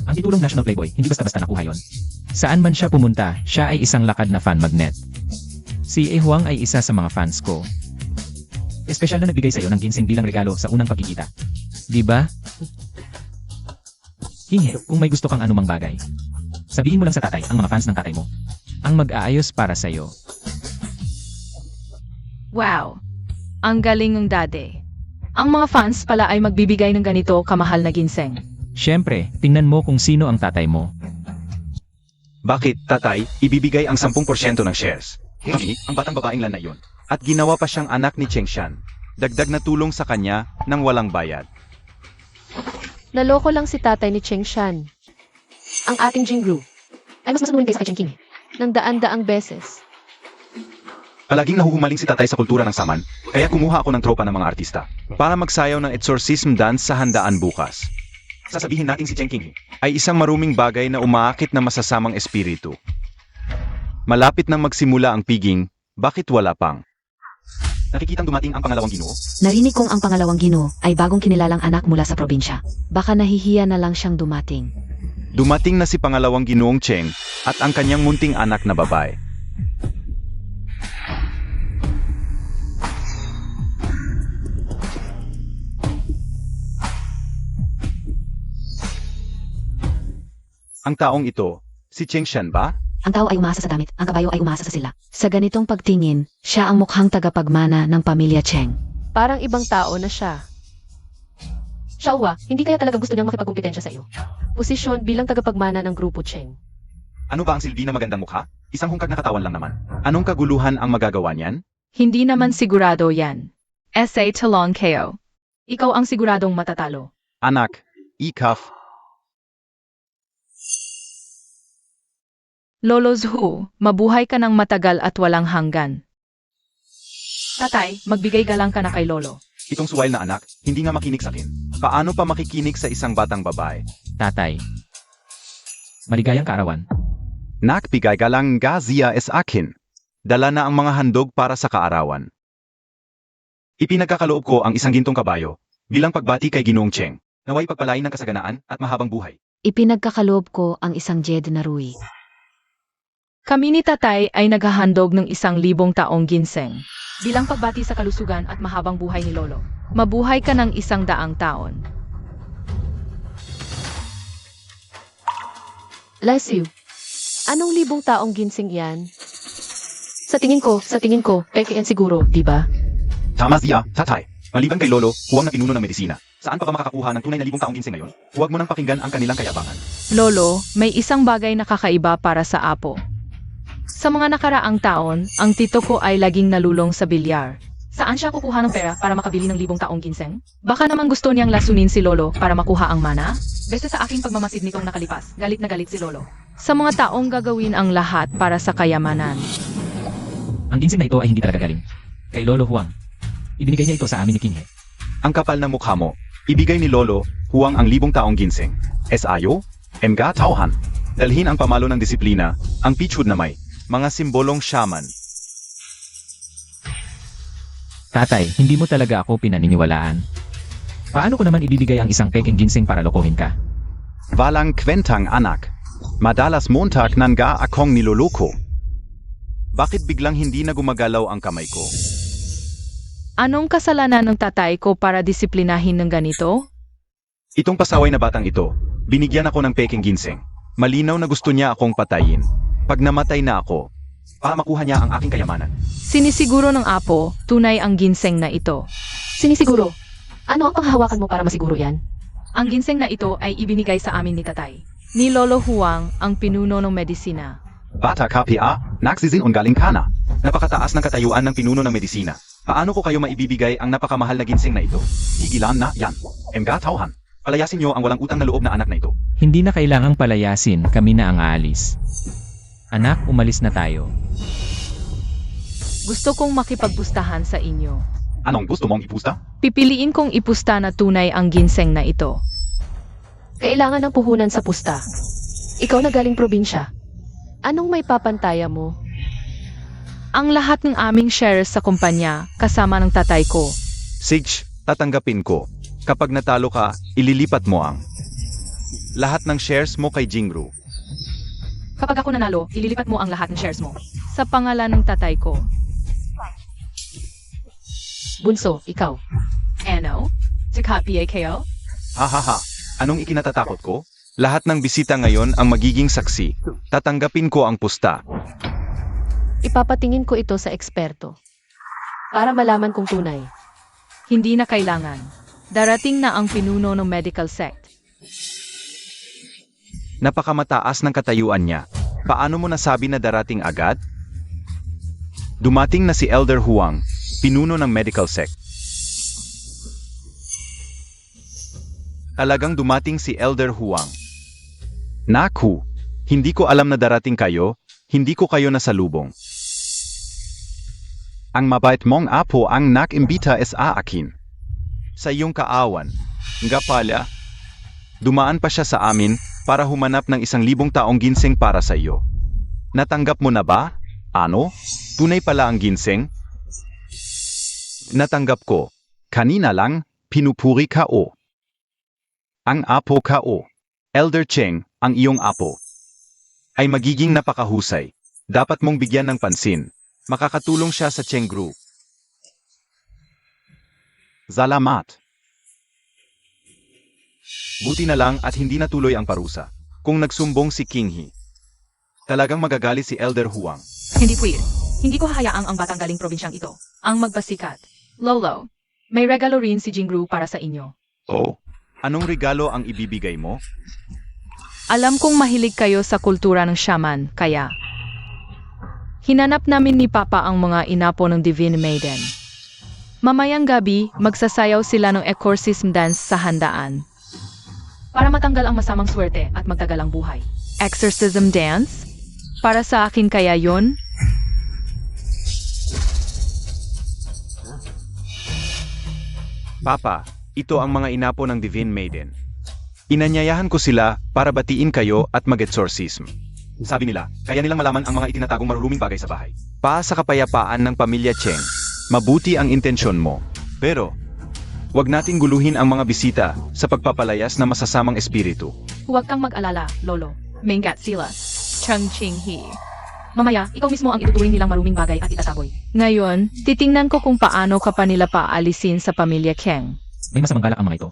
Ang titulong National Playboy, hindi basta-basta nakuha yon. Saan man siya pumunta, siya ay isang lakad na fan magnet. Si E. Huang ay isa sa mga fans ko. Espesyal na nagbigay sa'yo ng ginseng bilang regalo sa unang pagkikita. Di ba? King He, kung may gusto kang anumang bagay, sabihin mo lang sa tatay, ang mga fans ng tatay mo, ang mag-aayos para sa'yo. Wow! Ang galing ng dade. Ang mga fans pala ay magbibigay ng ganito kamahal na ginseng. Siyempre, tingnan mo kung sino ang tatay mo. Bakit, tatay, ibibigay ang 10% ng shares? Hindi, ang batang babaeng lan na iyon. At ginawa pa siyang anak ni Cheng Shan. Dagdag na tulong sa kanya nang walang bayad. Naloko lang si tatay ni Cheng Shan. Ang ating Jingru ay mas masunurin kaysa kay Cheng King ng daan-daang beses. Palaging nahuhumaling si tatay sa kultura ng Saman, kaya kumuha ako ng tropa ng mga artista para magsayaw ng exorcism dance sa handaan bukas. Sasabihin natin si Cheng King ay isang maruming bagay na umaakit na masasamang espiritu. Malapit nang magsimula ang piging, bakit wala pang? Nakikitang dumating ang pangalawang ginoo? Narinig kong ang pangalawang ginoo ay bagong kinilalang anak mula sa probinsya. Baka nahihiya na lang siyang dumating. Dumating na si pangalawang ginoong Cheng at ang kanyang munting anak na babae. Ang taong ito, si Cheng Shan ba? Ang tao ay umasa sa damit, ang kabayo ay umasa sa sila. Sa ganitong pagtingin, siya ang mukhang tagapagmana ng pamilya Cheng. Parang ibang tao na siya. Xiaohua, hindi kaya talaga gusto niyang makipagkumpetensya sa iyo? Posisyon bilang tagapagmana ng grupo Cheng. Ano ba ang silbi na magandang mukha? Isang hungkag na katawan lang naman. Anong kaguluhan ang magagawa niyan? Hindi naman sigurado yan. SA Talon KO. Ikaw ang siguradong matatalo. Anak, ikaf, Lolo Zhu, mabuhay ka ng matagal at walang hanggan. Tatay, magbigay galang ka na kay Lolo. itong suwail na anak, hindi nga makinig sa akin. Paano pa makikinig sa isang batang babae? Tatay. Maligayang kaarawan. Nak, bigay galang nga ziya es akin. Dala na ang mga handog para sa kaarawan. Ipinagkakaloob ko ang isang gintong kabayo bilang pagbati kay Ginoong Cheng. Naway pagpalain ng kasaganaan at mahabang buhay. Ipinagkakaloob ko ang isang jed na ruwi. Kami ni Tatay ay naghahandog ng 1,000 taong ginseng. Bilang pagbati sa kalusugan at mahabang buhay ni Lolo. Mabuhay ka ng 100 taon. Bless you. Anong 1,000 taong ginseng yan? Sa tingin ko, peke yan siguro, di ba? Tama ziya, tatay. Maliban kay Lolo, huwag na pinuno ng medisina. Saan pa ba makakakuha ng tunay na 1,000 taong ginseng ngayon? Huwag mo nang pakinggan ang kanilang kayabangan. Lolo, may isang bagay na kakaiba para sa apo. Sa mga nakaraang taon, ang tito ko ay laging nalulong sa bilyar. Saan siya kukuha ng pera para makabili ng 1,000 taong ginseng? Baka naman gusto niyang lasunin si Lolo para makuha ang mana? Basta sa aking pagmamasid nitong nakalipas, galit na galit si Lolo. Sa mga taong gagawin ang lahat para sa kayamanan. Ang ginseng na ito ay hindi talaga galing. Kay Lolo Huang. Ibinigay niya ito sa amin ni King He. Ang kapal ng mukha mo, ibigay ni Lolo, huwang ang 1,000 taong ginseng. Ayo, emga tauhan. Dalhin ang pamalo ng disiplina, ang pichud na may, mga simbolong shaman. Tatay, hindi mo talaga ako pinaniniwalaan. Paano ko naman ibibigay ang isang peking ginseng para lokohin ka? Walang kwentang anak. Madalas Montag nanga akong niloloko. Bakit biglang hindi na gumagalaw ang kamay ko? Anong kasalanan ng tatay ko para disiplinahin ng ganito? Itong pasaway na batang ito, binigyan ako ng peking ginseng. Malinaw na gusto niya akong patayin. Pag namatay na ako, para makuha niya ang aking kayamanan. Sinisiguro ng apo, tunay ang ginseng na ito. Sinisiguro. Ano ang panghahawakan mo para masiguro yan? Ang ginseng na ito ay ibinigay sa amin ni Tatay. Ni Lolo Huang, ang pinuno ng medisina. Bata ka pia, nagsizin galing ka na. Napakataas ng katayuan ng pinuno ng medisina. Paano ko kayo maibibigay ang napakamahal na ginseng na ito? Higilan na yan. Emga tauhan. Palayasin niyo ang walang utang na loob na anak na ito. Hindi na kailangang palayasin, kami na ang aalis. Anak, umalis na tayo. Gusto kong makipagpustahan sa inyo. Anong gusto mong ipusta? Pipiliin kong ipusta na tunay ang ginseng na ito. Kailangan ng puhunan sa pusta. Ikaw na galing probinsya. Anong may papantaya mo? Ang lahat ng aming shares sa kumpanya, kasama ng tatay ko. Sige, tatanggapin ko. Kapag natalo ka, ililipat mo ang lahat ng shares mo kay Jingru. Kapag ako nanalo, ililipat mo ang lahat ng shares mo. Sa pangalan ng tatay ko. Bunso, ikaw. Ano? Tikapi AKO? Hahaha, anong ikinatatakot ko? Lahat ng bisita ngayon ang magiging saksi. Tatanggapin ko ang pusta. Ipapatingin ko ito sa eksperto. Para malaman kung tunay. Hindi na kailangan. Darating na ang pinuno ng medical sect. Napakamataas ng katayuan niya. Paano mo nasabi na darating agad? Dumating na si Elder Huang, pinuno ng medical sect. Talagang dumating si Elder Huang. Naku, hindi ko alam na darating kayo, hindi ko kayo nasalubong. Ang mabait mong apo ang nakimbita sa akin. Sa iyong kaawan, nga pala, dumaan pa siya sa amin para humanap ng 1,000 taong ginseng para sa iyo. Natanggap mo na ba? Ano? Tunay pala ang ginseng? Natanggap ko. Kanina lang, pinupuri ka o. Ang apo ka o. Elder Cheng, ang iyong apo. Ay magiging napakahusay. Dapat mong bigyan ng pansin. Makakatulong siya sa Cheng Group. Salamat. Buti na lang at hindi natuloy ang parusa. Kung nagsumbong si King He. Talagang magagalit si Elder Huang. Hindi pwede. Hindi ko hahayaang ang batang galing probinsyang ito ang magpasikat. Lolo, may regalo rin si Jingru para sa inyo. Oh? Anong regalo ang ibibigay mo? Alam kong mahilig kayo sa kultura ng shaman, kaya hinanap namin ni Papa ang mga inapo ng Divine Maiden. Mamayang gabi, magsasayaw sila ng exorcism dance sa handaan. Para matanggal ang masamang swerte at magtagal ang buhay. Exorcism dance? Para sa akin kaya yon? Papa, ito ang mga inapo ng Divine Maiden. Inanyayahan ko sila para batiin kayo at mag-exorcism. Sabi nila, kaya nilang malaman ang mga itinatagong maruruming bagay sa bahay. Pa sa kapayapaan ng pamilya Cheng, mabuti ang intensyon mo. Pero, wag nating guluhin ang mga bisita sa pagpapalayas ng masasamang espiritu. Huwag kang mag-alala, Lolo. Mengat sila. Chang Ching He. Mamaya, ikaw mismo ang ituturing nilang maruming bagay at itataboy. Ngayon, titingnan ko kung paano ka pa nila paalisin sa pamilya Keng. May masamang galak ang mga ito.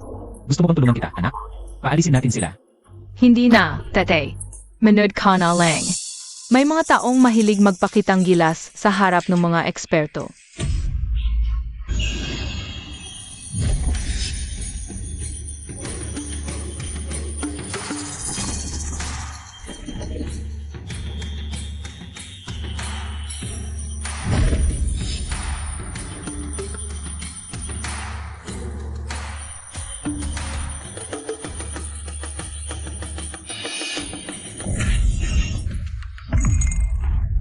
Gusto mo bang tulungan kita, anak? Paalisin natin sila. Hindi na, Tete. Manood ka na lang. May mga taong mahilig magpakitang gilas sa harap ng mga eksperto.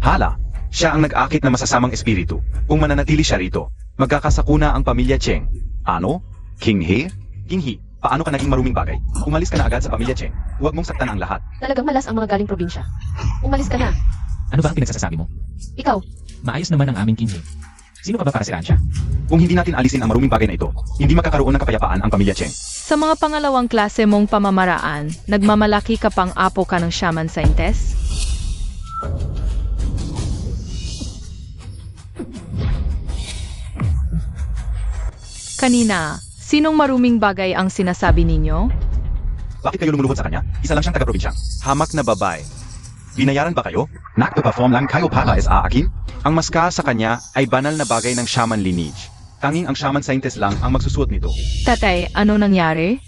Hala, siya ang nag-akit na masasamang espiritu. Kung mananatili siya rito, magkakasakuna ang pamilya Cheng. Ano? King He? King He, paano ka naging maruming bagay? Umalis ka na agad sa pamilya Cheng. Huwag mong saktan ang lahat. Talagang malas ang mga galing probinsya. Umalis ka na. Ano ba ang pinagsasabi mo? Ikaw, Maayos naman ang aming King He. Sino ka ba para siraan siya? Kung hindi natin alisin ang maruming bagay na ito, hindi magkakaroon ng kapayapaan ang pamilya Cheng. Sa mga pangalawang klase mong pamamaraan, nagmamalaki ka pang apo ka ng shaman scientist? Kanina, sinong maruming bagay ang sinasabi ninyo? Bakit kayo lumuluhod sa kanya? Isa lang siyang taga-probinsya. Hamak na babae. Binayaran ba kayo? Nagpa-perform lang kayo para sa akin? Ang maska sa kanya ay banal na bagay ng shaman lineage. Tanging ang shaman scientist lang ang magsusuot nito. Tatay, ano nangyari?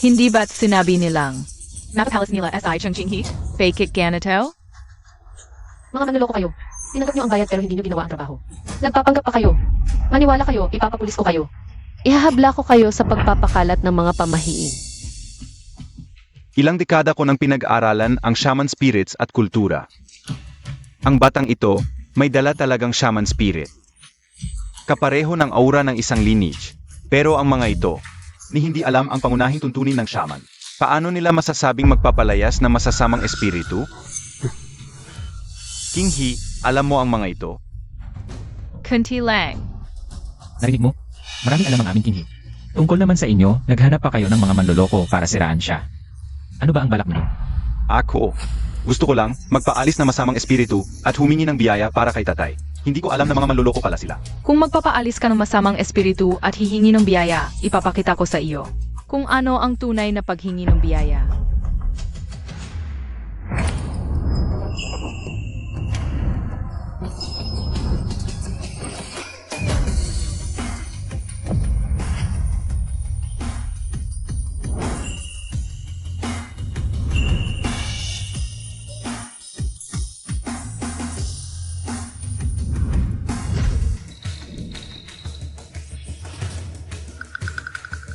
Hindi ba't sinabi nilang napapalas nila S.I. Chang Ching He? Fake it ganito? mga manloloko kayo. Tinanggap niyo ang bayad pero hindi niyo ginawa ang trabaho. Nagpapanggap pa kayo. Maniwala kayo, ipapapulis ko kayo. Ihahabla ko kayo sa pagpapakalat ng mga pamahiin. Ilang dekada ko nang pinag-aralan ang shaman spirits at kultura. Ang batang ito, may dala talagang shaman spirit. Kapareho ng aura ng isang lineage. Pero ang mga ito, ni hindi alam ang pangunahing tuntunin ng shaman. Paano nila masasabing magpapalayas ng masasamang espiritu? King He, alam mo ang mga ito? Kunti lang. Narinig mo? Maraming alam ang aming King He. Tungkol naman sa inyo, naghanap pa kayo ng mga manloloko para siraan siya. Ano ba ang balak mo? Ako. Gusto ko lang magpaalis ng masamang espiritu at humingi ng biyaya para kay tatay. Hindi ko alam na mga manloloko pala sila. Kung magpapaalis ka ng masamang espiritu at hihingi ng biyaya, ipapakita ko sa iyo kung ano ang tunay na paghingi ng biyaya.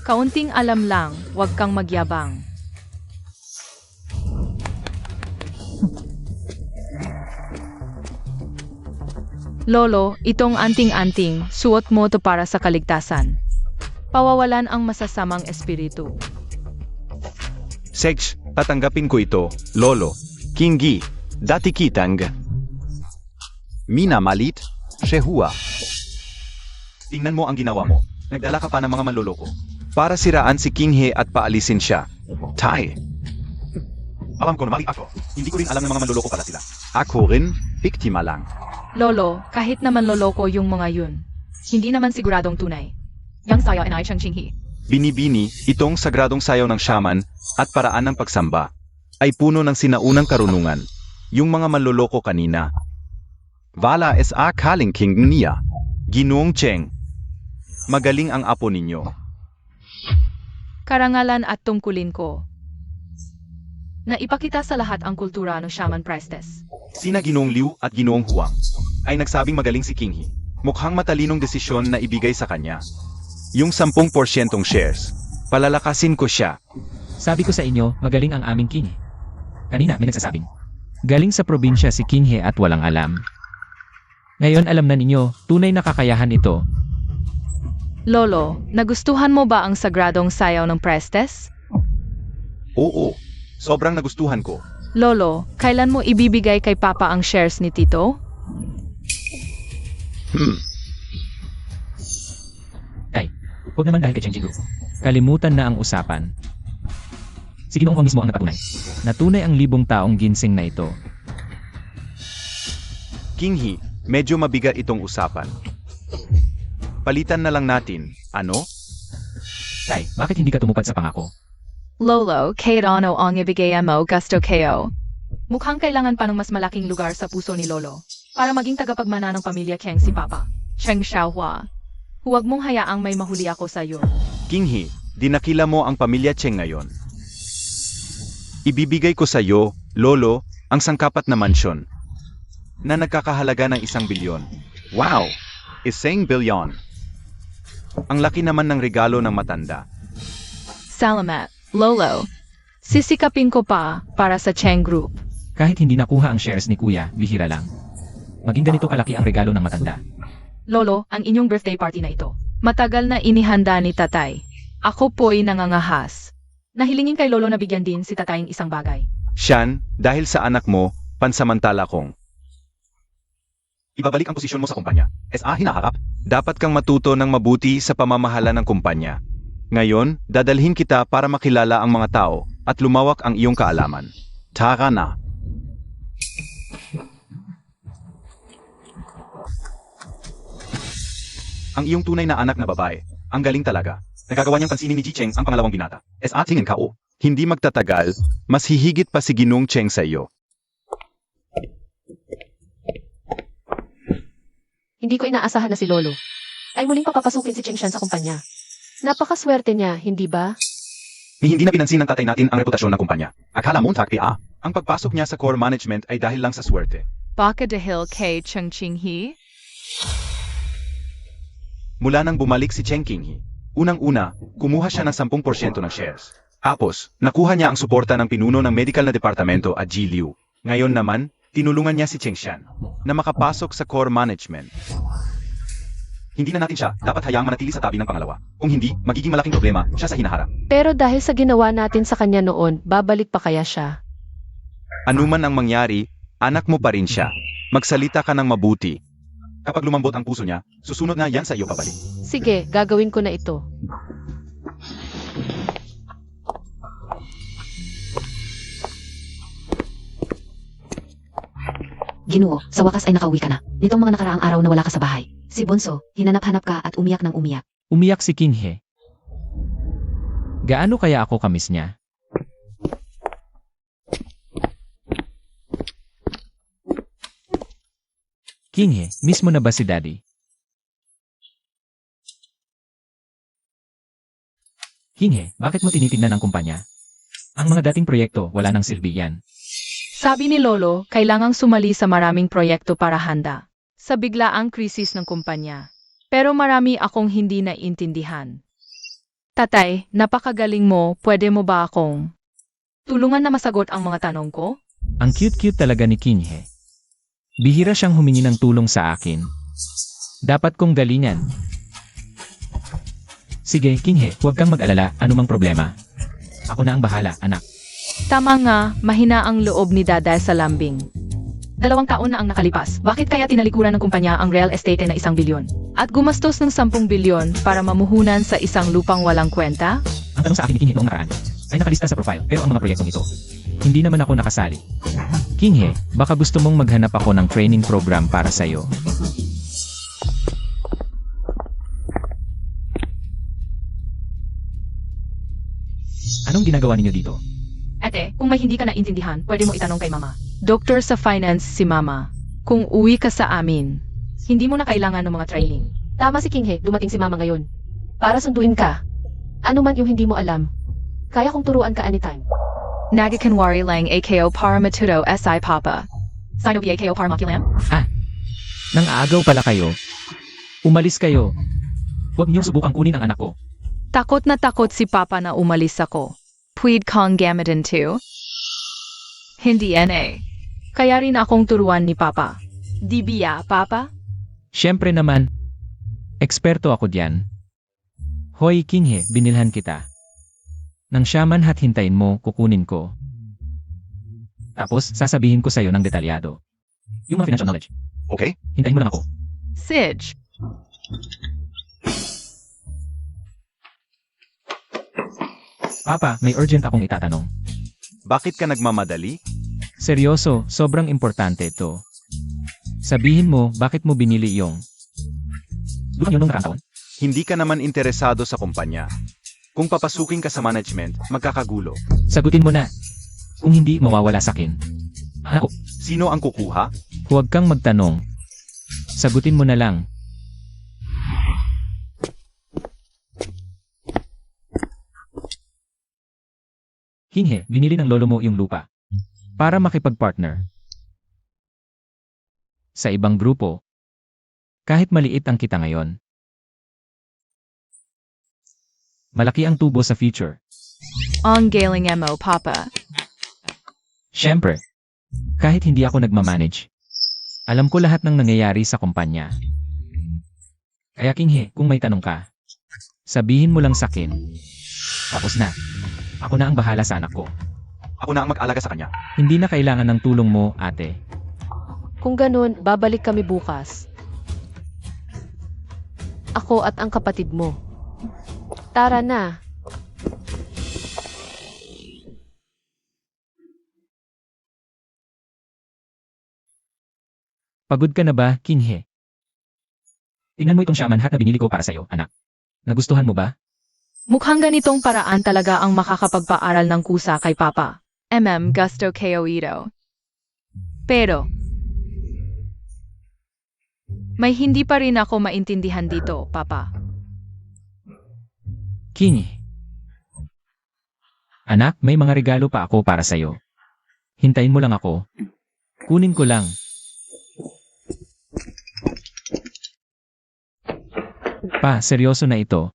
Kaunting alam lang, huwag kang magyabang. Lolo, itong anting-anting, suot mo to para sa kaligtasan. Pawawalan ang masasamang espiritu. Sex, tatanggapin ko ito, Lolo. King He, dati kitang. Mina malit, Shehua. Tingnan mo ang ginawa mo. Nagdala ka pa ng mga manloloko. Para siraan si King He at paalisin siya. Tay. Alam ko na mali ako. Hindi ko rin alam ng mga manloloko pala sila. Ako rin, biktima lang. Lolo, kahit naman loloko yung mga yun, hindi naman siguradong tunay. Yang sayo ay Chang Ching-hee. Binibini, itong sagradong sayaw ng shaman at paraan ng pagsamba ay puno ng sinaunang karunungan. Yung mga manloloko kanina. Vala es a kaling king niya. Ginoong Cheng. Magaling ang apo ninyo. Karangalan at tungkulin ko. Na ipakita sa lahat ang kultura ng Shaman Priestess. Sina Ginoong Liu at Ginoong Huang ay nagsabing magaling si King He. Mukhang matalinong desisyon na ibigay sa kanya. Yung 10% shares. Palalakasin ko siya. Sabi ko sa inyo, magaling ang aming King He. Kanina may nagsasabing, galing sa probinsya si King He at walang alam. Ngayon alam na ninyo, tunay na kakayahan ito. Lolo, nagustuhan mo ba ang sagradong sayaw ng Priestess? Oo, sobrang nagustuhan ko. Lolo, kailan mo ibibigay kay Papa ang shares ni Tito? Ay, huwag naman dahil kay Cheng Jingru. Kalimutan na ang usapan. Si Ginoong Huang mismo ang napatunay. Natunay ang 1,000 taong ginseng na ito. King He, medyo mabigat itong usapan. Palitan na lang natin, ano? Tay, bakit hindi ka tumupad sa pangako? Lolo, kahit ano ang ibigay mo gusto kayo. Mukhang kailangan pa ng mas malaking lugar sa puso ni Lolo para maging tagapagmana ng pamilya Kang si Papa. Cheng Xiaohua. Huwag mong hayaang may mahuli ako sa iyo. King He, dinakila mo ang pamilya Cheng ngayon. Ibibigay ko sa iyo, Lolo, ang sangkapat na mansyon na nagkakahalaga ng 1 bilyon. Wow! 1 bilyon. Ang laki naman ng regalo ng matanda. Salamat, Lolo. Sisikapin ko pa para sa Cheng Group. Kahit hindi nakuha ang shares ni Kuya, bihira lang. Maging ganito kalaki ang regalo ng matanda. Lolo, ang inyong birthday party na ito. Matagal na inihanda ni Tatay. Ako po'y nangangahas. Nahilingin kay Lolo na bigyan din si Tatay ng isang bagay. Sian, dahil sa anak mo, pansamantala kong ibabalik ang posisyon mo sa kumpanya. Hinaharap. Dapat kang matuto ng mabuti sa pamamahala ng kumpanya. Ngayon, dadalhin kita para makilala ang mga tao at lumawak ang iyong kaalaman. Tara na. Ang iyong tunay na anak na babae. Ang galing talaga. Nagagawa niyang pansinin ni Ji Cheng ang pangalawang binata. Tingin ka o. Hindi magtatagal, mas hihigit pa si Ginoong Cheng sa iyo. Hindi ko inaasahan na si Lolo ay muling papapasukin si Cheng Shan sa kumpanya. Napakaswerte niya, hindi ba? Ni hindi na pinansin ng tatay natin ang reputasyon ng kumpanya. Akala mo ang pagpasok niya sa core management ay dahil lang sa swerte. Baka dahil kay Cheng Ching-hee? Mula nang bumalik si Cheng King He, unang-una, kumuha siya ng 10% ng shares. Tapos, nakuha niya ang suporta ng pinuno ng medical na departamento at Ji Liu. Ngayon naman, tinulungan niya si Cheng Shan na makapasok sa core management. Hindi na natin siya dapat hayaang manatili sa tabi ng pangalawa. Kung hindi, magiging malaking problema siya sa hinaharap. Pero dahil sa ginawa natin sa kanya noon, babalik pa kaya siya? Anuman ang mangyari, anak mo pa rin siya. Magsalita ka ng mabuti. Kapag lumambot ang puso niya, susunod na yan sa iyo pabalik. Sige, gagawin ko na ito. Ginoo, sa wakas ay nakauwi ka na. Nitong mga nakaraang araw na wala ka sa bahay. Si Bonso, hinanap-hanap ka at umiyak ng umiyak. Umiyak si King He. Gaano kaya ako kamis niya? King He, mismo na ba si Daddy? King He, bakit mo tinitingnan ang kumpanya? Ang mga dating proyekto, wala nang silbi yan. Sabi ni Lolo, kailangang sumali sa maraming proyekto para handa sa biglaang krisis ng kumpanya. Pero marami akong hindi naintindihan. Tatay, napakagaling mo, pwede mo ba akong tulungan na masagot ang mga tanong ko? Ang cute-cute talaga ni King He. Bihira siyang humingi ng tulong sa akin. Dapat kong galingan. Sige, King He, huwag kang mag-alala, anumang problema. Ako na ang bahala, anak. Tama nga, mahina ang loob ni Daday sa lambing. 2 taon na ang nakalipas. Bakit kaya tinalikuran ng kumpanya ang real estate na 1 bilyon? At gumastos ng 10 bilyon para mamuhunan sa isang lupang walang kwenta? Ang tanong sa akin ni Kinghe noong nakaraan ay nakalista sa profile pero ang mga proyektong ito, hindi naman ako nakasali. Kinghe, baka gusto mong maghanap ako ng training program para sa'yo. Anong ginagawa ninyo dito? Ate, kung may hindi ka naintindihan, pwede mo itanong kay Mama. Doktor sa finance si Mama. Kung uwi ka sa amin, hindi mo na kailangan ng mga training. Tama si Kinghe, dumating si Mama ngayon. Para sunduin ka. Ano man yung hindi mo alam. Kaya kong turuan ka anytime. Nagakanwari lang AKO para matuto SI Papa. Sino ba AKO para makilam? Nang aagaw pala kayo. Umalis kayo. Huwag niyong subukang kunin ang anak ko. Takot na takot si Papa na umalis ako. Pwede kong gamitin too? Hindi yan. Kaya rin akong turuan ni Papa. Di biya, Papa? Siyempre naman. Eksperto ako diyan. Hoy Kinghe, binilhan kita. Nang siya man hat hintayin mo, kukunin ko. Tapos, sasabihin ko sa'yo ng detalyado. Yung mga financial knowledge. Okay? Hintayin mo lang ako. Sige. Papa, may urgent akong itatanong. Bakit ka nagmamadali? Seryoso, sobrang importante ito. Sabihin mo, bakit mo binili yung... Lupang yun nung nakaraang taon? Hindi ka naman interesado sa kumpanya. Kung papasukin ka sa management, magkakagulo. Sagutin mo na. Kung hindi, mawawala sa akin. Anak ko, Sino ang kukuha? huwag kang magtanong. Sagutin mo na lang. Kinghe, binili ng lolo mo yung lupa. Para makipag-partner. Sa ibang grupo. Kahit maliit ang kita ngayon. Malaki ang tubo sa future. Ang galing mo, Papa. Siyempre. Kahit hindi ako nagmamanage. Alam ko lahat ng nangyayari sa kumpanya. Kaya Kinghe, kung may tanong ka, sabihin mo lang sa akin. Tapos na. Ako na ang bahala sa anak ko. Ako na ang mag-alaga sa kanya. Hindi na kailangan ng tulong mo, ate. Kung ganun, babalik kami bukas. Ako at ang kapatid mo. Tara na. Pagod ka na ba, Kinghe? Tingnan mo itong shaman hat na binili ko para sa'yo, anak. Nagustuhan mo ba? Mukhang ganitong paraan talaga ang makakapagpaaral ng kusa kay Papa. Gusto ko ito. Pero, may hindi pa rin ako maintindihan dito, Papa. Kinghe. Anak, may mga regalo pa ako para sa'yo. Hintayin mo lang ako. Kunin ko lang. Pa, seryoso na ito.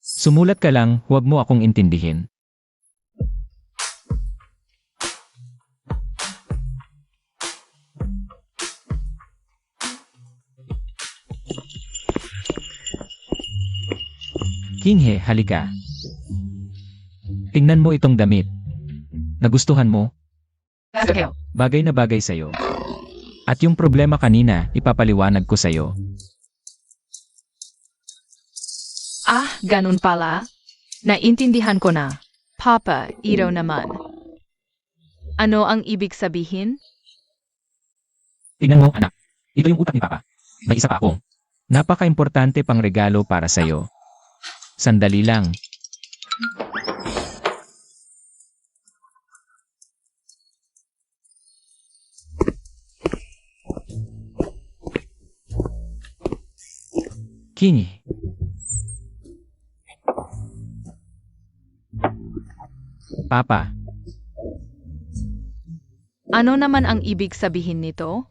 Sumulat ka lang, huwag mo akong intindihin. Kinghe, halika. Tingnan mo itong damit. Nagustuhan mo? Bagay na bagay sa'yo. At yung problema kanina, ipapaliwanag ko sa'yo. Ganun pala. Naintindihan ko na. Papa, ito naman. Ano ang ibig sabihin? Tingnan mo, anak. Ito yung utak ni Papa. May isa pa ako. Napaka-importante pang regalo para sa'yo. Sandali lang. Kinghe. Papa, Ano naman ang ibig sabihin nito?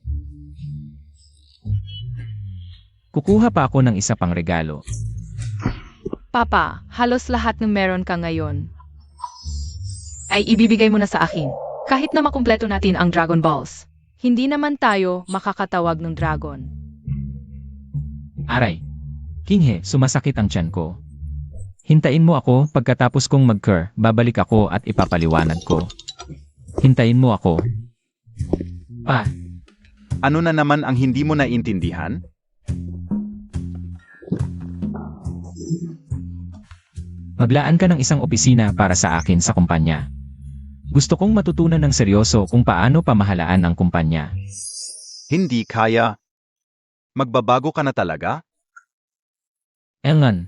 kukuha pa ako ng isa pang regalo. Papa, halos lahat ng meron ka ngayon ay ibibigay mo na sa akin. Kahit na makumpleto natin ang Dragon Balls, hindi naman tayo makakatawag ng dragon. Aray. Kinghe, sumasakit ang tiyan ko. Hintayin mo ako, pagkatapos kong mag-cure, babalik ako at ipapaliwanag ko. Hintayin mo ako. Pa, Ano na naman ang hindi mo naiintindihan? Maglaan ka ng isang opisina para sa akin sa kumpanya. Gusto kong matutunan ng seryoso kung paano pamahalaan ang kumpanya. Hindi kaya. Magbabago ka na talaga? Engan.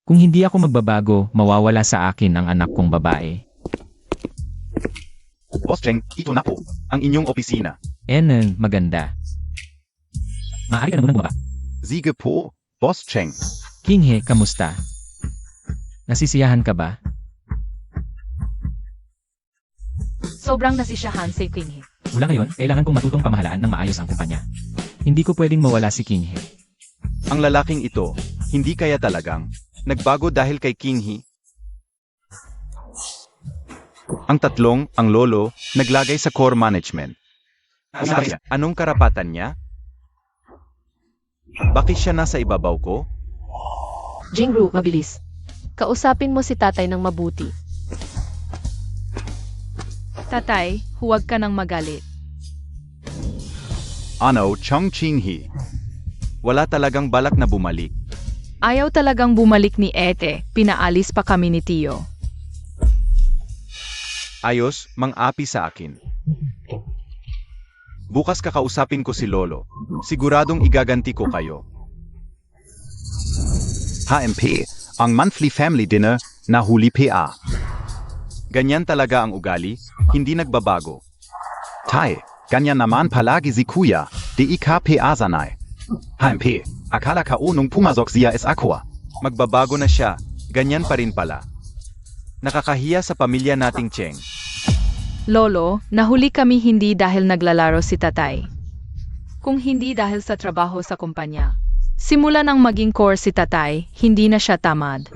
Kung hindi ako magbabago, mawawala sa akin ang anak kong babae. Boss Cheng, ito na po. Ang inyong opisina. Maganda. Maaari ka na munang bumaba. Sige po, Boss Cheng. Kinghe, kamusta? Nasisiyahan ka ba? Sobrang nasisiyahan si King He. Mula ngayon, kailangan kong matutong pamahalaan ng maayos ang kumpanya. Hindi ko pwedeng mawala si Kinghe. Ang lalaking ito, hindi kaya talagang nagbago dahil kay King He. Ang tatlong, ang lolo, naglagay sa core management. Anong karapatan niya? Bakit siya nasa ibabaw ko? Jingru, mabilis. Kausapin mo si tatay ng mabuti. Tatay, huwag ka nang magalit. Ano, Chong Ching He? Wala talagang balak na bumalik. Ayaw talagang bumalik ni Ete, pinaalis pa kami ni Tio. Ayos, mang-api sa akin. Bukas kakausapin ko si Lolo. Siguradong igaganti ko kayo. HMP, ang monthly family dinner na huli PA. Ganyan talaga ang ugali, hindi nagbabago. Tay, ganyan naman palagi si Kuya, di PA sanay. HMP, akala ka nung pumasok siya is aqua. Magbabago na siya, ganyan pa rin pala. Nakakahiya sa pamilya nating Cheng. Lolo, nahuli kami hindi dahil naglalaro si tatay. Kung hindi dahil sa trabaho sa kumpanya. Simula nang maging core si tatay, hindi na siya tamad.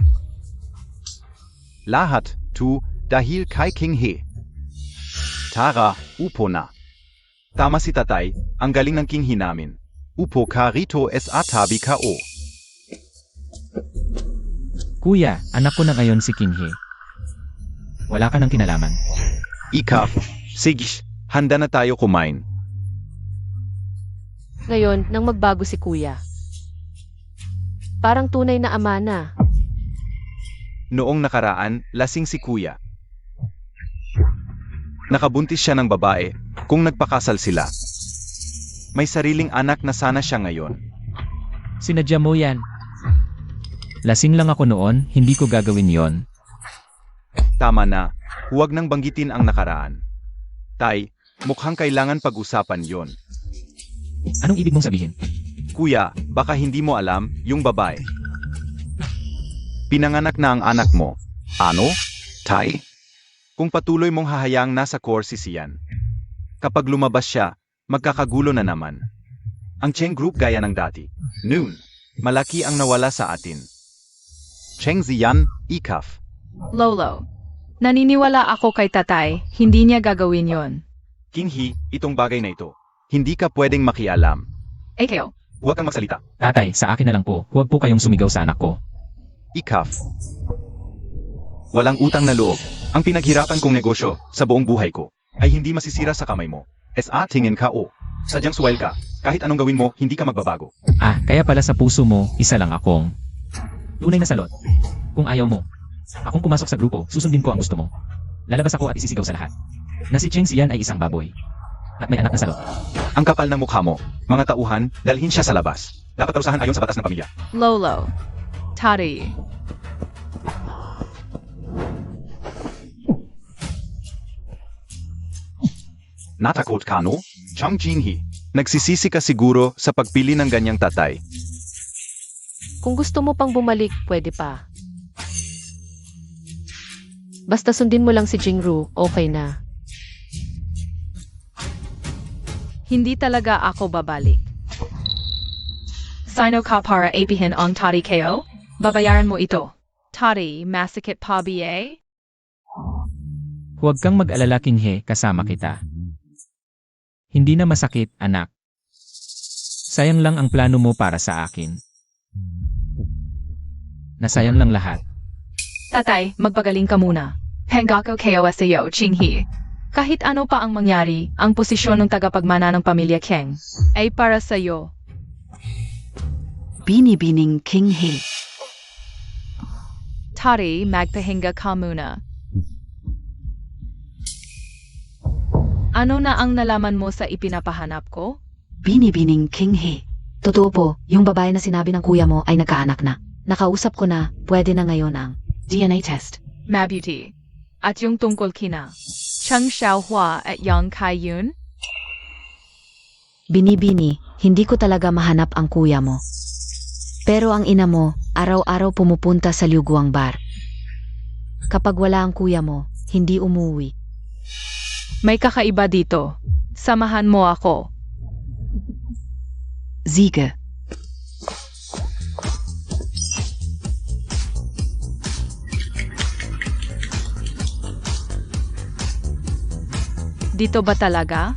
Lahat, dahil kay King He. Tara, upo na. Tama si tatay, ang galing ng King He namin. Upo ka rito sa tabi ka o. Kuya, anak ko na ngayon si Kinghe. Wala ka ng kinalaman. Ikaf, sige, handa na tayo kumain. Ngayon, nang magbago si kuya. Parang tunay na ama na. Noong nakaraan, lasing si kuya. Nakabuntis siya ng babae, kung nagpakasal sila. May sariling anak na sana siya ngayon. Sinadya mo yan. Lasing lang ako noon, hindi ko gagawin yon. Tama na, huwag nang banggitin ang nakaraan. Tay, mukhang kailangan pag-usapan yon. Anong ibig mong sabihin? Kuya, baka hindi mo alam, yung babae. Pinanganak na ang anak mo. Ano? Tay? Kung patuloy mong hahayaang nasa core si Sian. Kapag lumabas siya, magkakagulo na naman. Ang Cheng Group gaya ng dati. Noon, malaki ang nawala sa atin. Cheng Ziyan, Ikaf. Lolo, naniniwala ako kay tatay, hindi niya gagawin yon. King He, itong bagay na ito. Hindi ka pwedeng makialam. Ikaw, Huwag kang magsalita. Tatay, sa akin na lang po, huwag po kayong sumigaw sa anak ko. Ikaf. Walang utang na loob. Ang pinaghirapan kong negosyo sa buong buhay ko ay hindi masisira sa kamay mo. Tingin ka o. Sadyang suwel ka. Kahit anong gawin mo, hindi ka magbabago. Kaya pala sa puso mo, isa lang akong tunay na salot. Kung ayaw mo, akong pumasok sa grupo, susundin ko ang gusto mo. Lalabas ako at isisigaw sa lahat. Na si Cheng Sian ay isang baboy. At may anak na salot. Ang kapal ng mukha mo. Mga tauhan, dalhin siya sa labas. Dapat parusahan ayon sa batas ng pamilya. Lolo, Tari. Natakot ka no? Chang Jinghe. Nagsisisi ka siguro sa pagpili ng ganyang tatay. Kung gusto mo pang bumalik, pwede pa. Basta sundin mo lang si Jingru, okay na. Hindi talaga ako babalik. Sino ka para apihin ang Tari KO? Babayaran mo ito. Tari, masakit pa ba? Huwag kang mag-alala, Kinghe, kasama kita. Hindi na masakit, anak. Sayang lang ang plano mo para sa akin. Nasayang lang lahat. Tatay, magpagaling ka muna. Hengako KO sa iyo, Chinghe. Kahit ano pa ang mangyari, ang posisyon ng tagapagmana ng pamilya Kang ay para sa iyo. Binibining King He. Tari, magpahinga ka muna. Ano na ang nalaman mo sa ipinapahanap ko? Binibining King He. Totoo po, yung babae na sinabi ng kuya mo ay nagkaanak na. Nakausap ko na, pwede na ngayon ang DNA test. Mabuti. At yung tungkol kina Cheng Xiaohua at Yang Kaiyun? Binibini, hindi ko talaga mahanap ang kuya mo. Pero ang ina mo, araw-araw pumupunta sa Liuguang Bar. Kapag wala ang kuya mo, hindi umuwi. May kakaiba dito. Samahan mo ako. Siege. Dito ba talaga?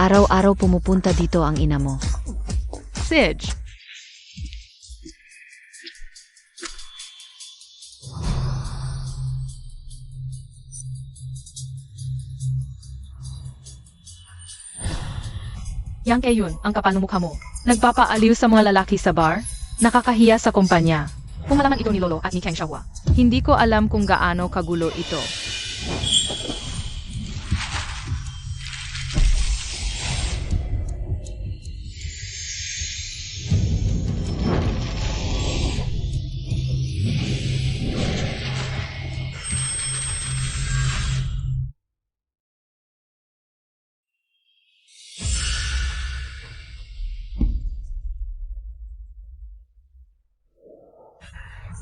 Araw-araw pumupunta dito ang ina mo. Sige. Yang Kaiyun, ang kapal ng mukha mo. Nagpapaaliw sa mga lalaki sa bar? Nakakahiya sa kumpanya. Kung malaman ito ni Lolo at ni Kang Xiaohua. Hindi ko alam kung gaano kagulo ito.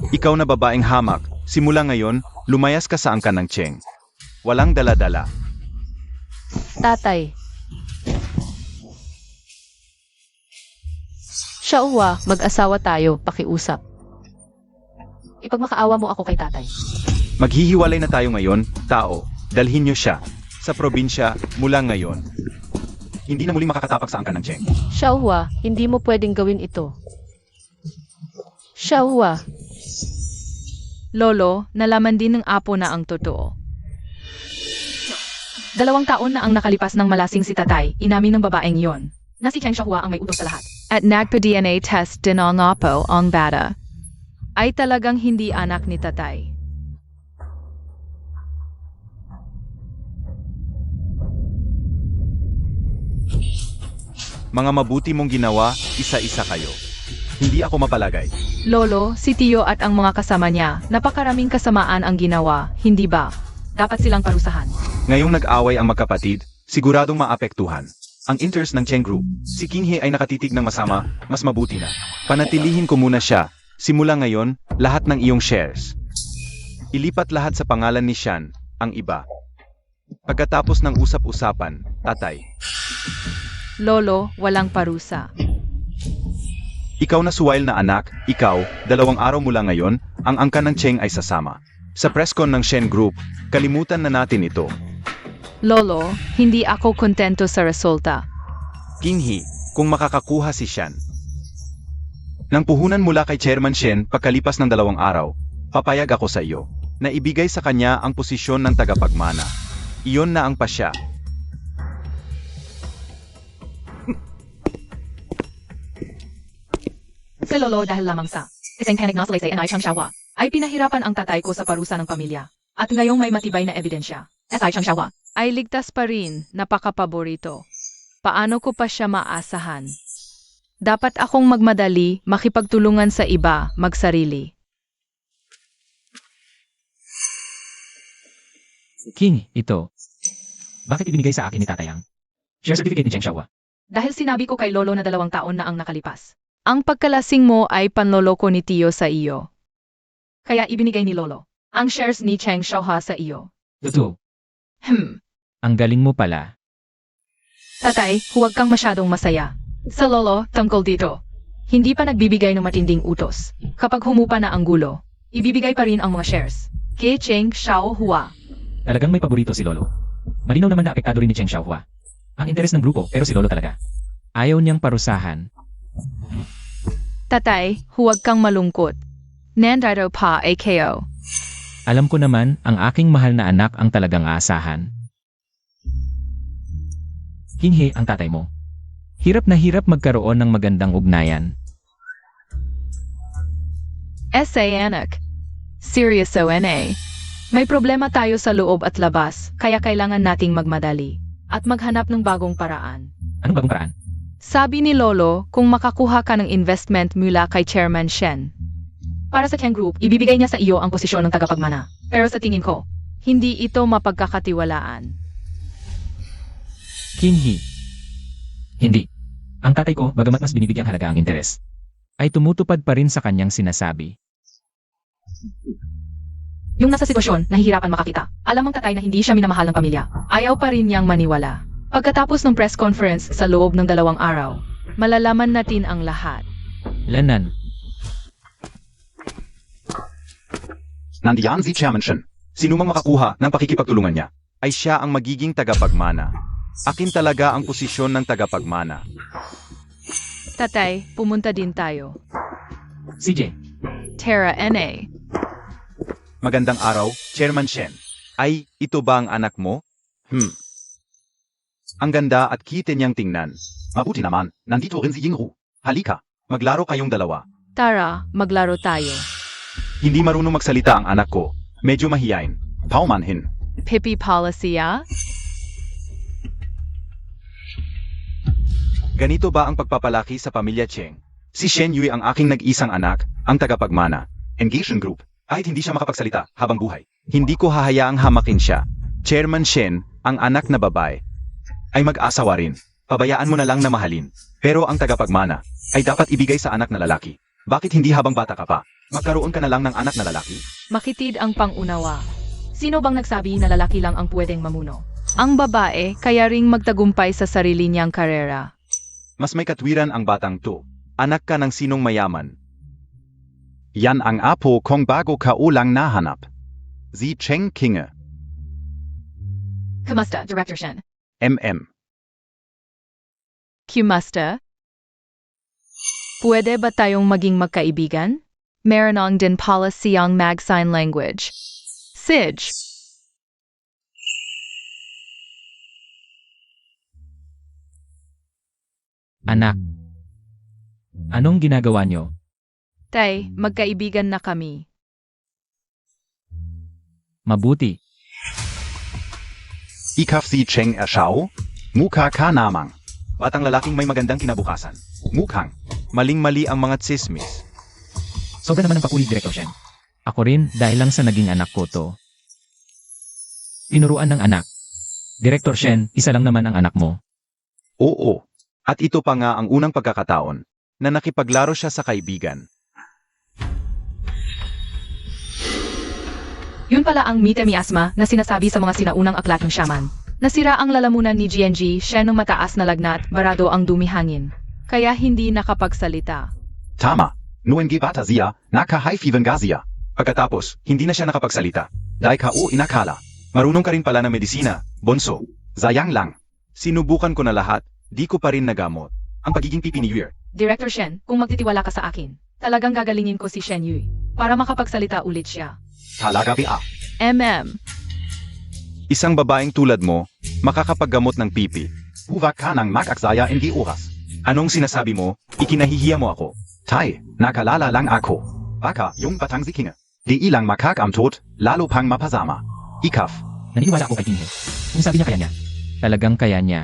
Ikaw na babaeng hamak, simula ngayon, lumayas ka sa angkan ng Cheng. Walang dala-dala. Tatay. Xiaohua, mag-asawa tayo, pakiusap. Ipagmakaawa mo ako kay tatay. Maghihiwalay na tayo ngayon, tao. Dalhin niyo siya sa probinsya mula ngayon. Hindi na muling makakatapak sa angkan ng Cheng. Xiaohua, hindi mo pwedeng gawin ito. Xiaohua, Lolo, nalaman din ng apo na ang totoo. 2 taon na ang nakalipas ng malasing si tatay, inamin ng babaeng yon, na si Cheng Xiaohua ang may utos sa lahat. At nagpa-DNA test din ang apo ang bata. Ay talagang hindi anak ni tatay. Mga mabuti mong ginawa, isa-isa kayo. Hindi ako mapalagay. Lolo, si Tio at ang mga kasama niya, napakaraming kasamaan ang ginawa, hindi ba? Dapat silang parusahan. Ngayong nag-away ang magkapatid, siguradong maapektuhan. Ang interest ng Cheng Group, si King He ay nakatitig ng masama, mas mabuti na. Panatilihin ko muna siya. Simula ngayon, lahat ng iyong shares. Ilipat lahat sa pangalan ni Shan, ang iba. Pagkatapos ng usap-usapan, tatay. Lolo, walang parusa. Ikaw na suwail na anak, ikaw, 2 araw mula ngayon, ang angkan ng Cheng ay sasama. Sa presscon ng Shen Group, kalimutan na natin ito. Lolo, hindi ako kontento sa resulta. King He, kung makakakuha si Shan ng puhunan mula kay Chairman Shen pagkalipas ng 2 araw, papayag ako sa iyo na ibigay sa kanya ang posisyon ng tagapagmana. Iyon na ang pasya. Si Lolo dahil lamang sa isang panig na Salisay and Ai Chang Xiaohua, ay pinahirapan ang tatay ko sa parusa ng pamilya. At ngayong may matibay na ebidensya, Ai Chang Xiaohua ay ligtas pa rin, napakapaborito. Paano ko pa siya maasahan? Dapat akong magmadali, makipagtulungan sa iba, magsarili. King, ito. Bakit ibinigay sa akin ni Tatayang? Share certificate ni Cheng Xiaohua. Dahil sinabi ko kay Lolo na 2 taon na ang nakalipas. Ang pagkalasing mo ay panloloko ni Tio sa iyo. Kaya ibinigay ni Lolo ang shares ni Cheng Xiaohua sa iyo. Totoo. Ang galing mo pala. Tatay, huwag kang masyadong masaya. Sa Lolo, tungkol dito. Hindi pa nagbibigay ng matinding utos. Kapag humupa na ang gulo, ibibigay pa rin ang mga shares kay Cheng Xiaohua. Talagang may paborito si Lolo. Malinaw naman na apektado rin ni Cheng Xiaohua. Ang interes ng grupo, pero si Lolo talaga. Ayaw niyang parusahan. Tatay, huwag kang malungkot. Nandito pa ay KO. Alam ko naman, ang aking mahal na anak ang talagang aasahan. Kinghe ang tatay mo. Hirap na hirap magkaroon ng magandang ugnayan. SA anak. Serious ONA. May problema tayo sa loob at labas, kaya kailangan nating magmadali at maghanap ng bagong paraan. Anong bagong paraan? Sabi ni Lolo, kung makakuha ka ng investment mula kay Chairman Shen. Para sa Chen Group, ibibigay niya sa iyo ang posisyon ng tagapagmana. Pero sa tingin ko, hindi ito mapagkakatiwalaan. Kinghe. Hindi. Ang tatay ko, bagamat mas binibigyang halaga ang interes, ay tumutupad pa rin sa kanyang sinasabi. Yung nasa sitwasyon, nahihirapan makakita. Alam ang tatay na hindi siya minamahal ng pamilya. Ayaw pa rin niyang maniwala. Pagkatapos ng press conference sa loob ng 2 araw, malalaman natin ang lahat. Lanan. Nandiyan si Chairman Shen. Sino mang makakuha ng pakikipagtulungan niya, ay siya ang magiging tagapagmana. Akin talaga ang posisyon ng tagapagmana. Tatay, pumunta din tayo. CJ. Terra NA. Magandang araw, Chairman Shen. Ay, ito ba ang anak mo? Ang ganda at kite niyang tingnan. Mabuti naman, nandito rin si Yingru. Halika, maglaro kayong dalawa. Tara, maglaro tayo. Hindi marunong magsalita ang anak ko. Medyo mahiyain. Paumanhin. Pipi policy ah? Ganito ba ang pagpapalaki sa pamilya Cheng? Si Shen Yui ang aking nag-isang anak, ang tagapagmana. Engagement Group. Kahit hindi siya makapagsalita habang buhay, hindi ko hahayaang hamakin siya. Chairman Shen, ang anak na babae, ay mag-asawa rin. Pabayaan mo na lang na mahalin. Pero ang tagapagmana ay dapat ibigay sa anak na lalaki. Bakit hindi habang bata ka pa? Magkaroon ka na lang ng anak na lalaki? Makitid ang pangunawa. Sino bang nagsabi na lalaki lang ang pwedeng mamuno? Ang babae, kaya ring magtagumpay sa sarili niyang karera. Mas may katwiran ang batang to. Anak ka ng sinong mayaman. Yan ang apo kong bago ka ulang nahanap. Si Cheng Kinge. Kamusta, Director Shen? Kumusta? Pwede ba tayong maging magkaibigan? Meron din policy ang mag-sign language. Sige. Anak. Anong ginagawa niyo? Tay, magkaibigan na kami. Mabuti. Ikaf si Cheng Ershao? Mukha ka namang. Batang lalaking may magandang kinabukasan. Mukhang maling-mali ang mga tsismis. Sobra naman ang papuri, Director Shen. Ako rin, dahil lang sa naging anak ko to. Tinuruan ng anak. Director Shen, isa lang naman ang anak mo. Oo. At ito pa nga ang unang pagkakataon na nakipaglaro siya sa kaibigan. Yun pala ang mite miasma na sinasabi sa mga sinaunang aklat ng shaman. Nasira ang lalamunan ni GNG, siya ng mataas na lagnat, barado ang dumihangin. Kaya hindi nakapagsalita. Tama. Nuengi bata siya, nakahaifivan gazia. Pagkatapos, hindi na siya nakapagsalita. Dahil ka o inakala. Marunong ka rin pala ng medisina, bonso. Sayang lang. Sinubukan ko na lahat, di ko pa rin nagamot. Ang pagiging pipi ni Yuer. Director Shen, kung magtitiwala ka sa akin, talagang gagalingin ko si Shen Yui para makapagsalita ulit siya. Talaga ba? Isang babaeng tulad mo, makakapaggamot ng pipi. Huwag ka ng mag-aksaya hindi oras. Anong sinasabi mo? Ikinahihiya mo ako. Tay, nakalala lang ako. Baka yung batang si Kinge. Di ilang makakamtot, lalo pang mapasama. Ikaf. Naniniwala ako kay Kinghe. Kung sabi niya kaya niya, talagang kaya niya.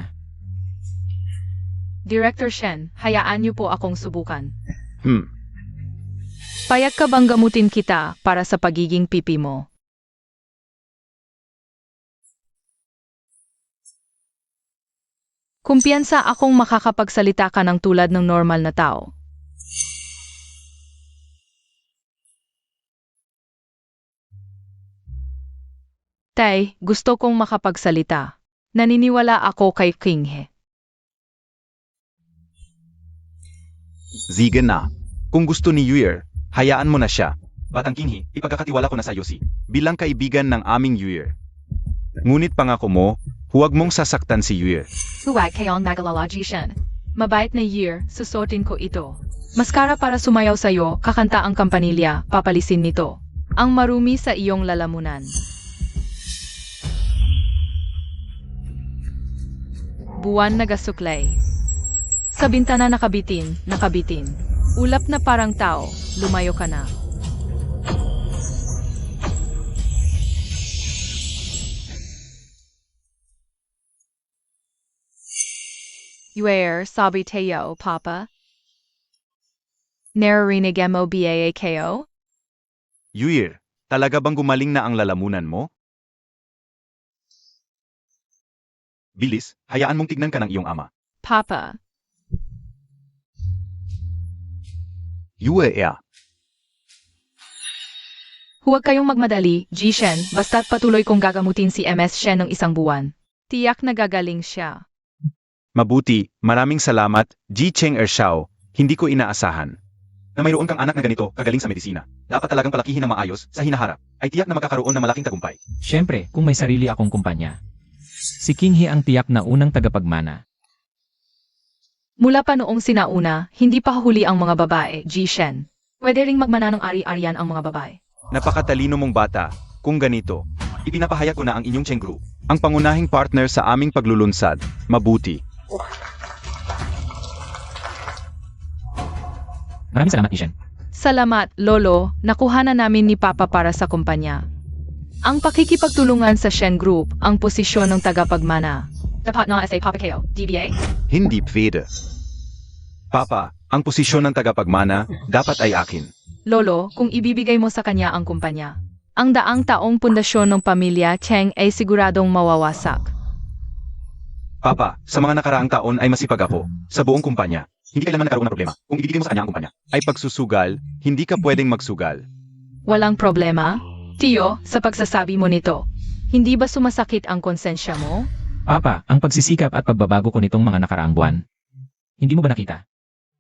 Director Shen, hayaan niyo po akong subukan. Hmm. Payag ka bang gamutin kita para sa pagiging pipi mo? Kumpiyansa akong makakapagsalita ka ng tulad ng normal na tao. Tay, gusto kong makapagsalita. Naniniwala ako kay Kinghe. Sige na. Kung gusto ni Yuer, hayaan mo na siya. Batang Kinghe, ipagkakatiwala ko na sa iyo si bilang kaibigan ng aming Yuer. Ngunit pangako mo, huwag mong sasaktan si Yuer. Huwag kayong magalala, Jishan. Mabait na year, susuotin ko ito. Maskara para sumayaw sa'yo, kakanta ang kampanilya, papalisin nito. Ang marumi sa iyong lalamunan. Buwan nagasuklay. Sa bintana nakabitin. Ulap na parang tao, lumayo ka na. Where sabi tayo, Papa? Naririnig mo ba kayo? Yuir, talaga bang gumaling na ang lalamunan mo? Bilis, hayaan mong tignan ka ng iyong ama. Papa, Yuir, huwag kayong magmadali, G-Shen, basta't patuloy kong gagamutin si MS Shen ng isang buwan. Tiyak na gagaling siya. Mabuti, maraming salamat, Ji Cheng Ershao, hindi ko inaasahan. Na mayroon kang anak na ganito, kagaling sa medisina. Dapat talagang palakihin ng maayos, sa hinaharap, ay tiyak na magkakaroon ng malaking tagumpay. Siyempre, kung may sarili akong kumpanya. Si King He ang tiyak na unang tagapagmana. Mula pa noong sinauna, hindi pa huli ang mga babae, G-Shen. Pwede ring magmana ng ari-arian ang mga babae. Napakatalino mong bata, kung ganito, ipinapahayag ko na ang inyong Cheng Group, ang pangunahing partner sa aming paglulunsad, mabuti. Maraming salamat, Ishen. Salamat, Lolo, nakuha na namin ni Papa para sa kumpanya. Ang pakikipagtulungan sa Shen Group, ang posisyon ng tagapagmana. Dapat na sa Papa kayo, DBA? Hindi pwede. Papa, ang posisyon ng tagapagmana, dapat ay akin. Lolo, kung ibibigay mo sa kanya ang kumpanya, ang daang taong pundasyon ng pamilya Cheng ay siguradong mawawasak. Papa, sa mga nakaraang taon ay masipag ako, sa buong kumpanya. Hindi kailanman nagkaroon ng problema. Kung ibibigay mo sa kanya ang kumpanya, ay pagsusugal, hindi ka pwedeng magsugal. Walang problema? Tiyo, sa pagsasabi mo nito, hindi ba sumasakit ang konsensya mo? Papa, ang pagsisikap at pagbabago ko nitong mga nakaraang buwan. Hindi mo ba nakita?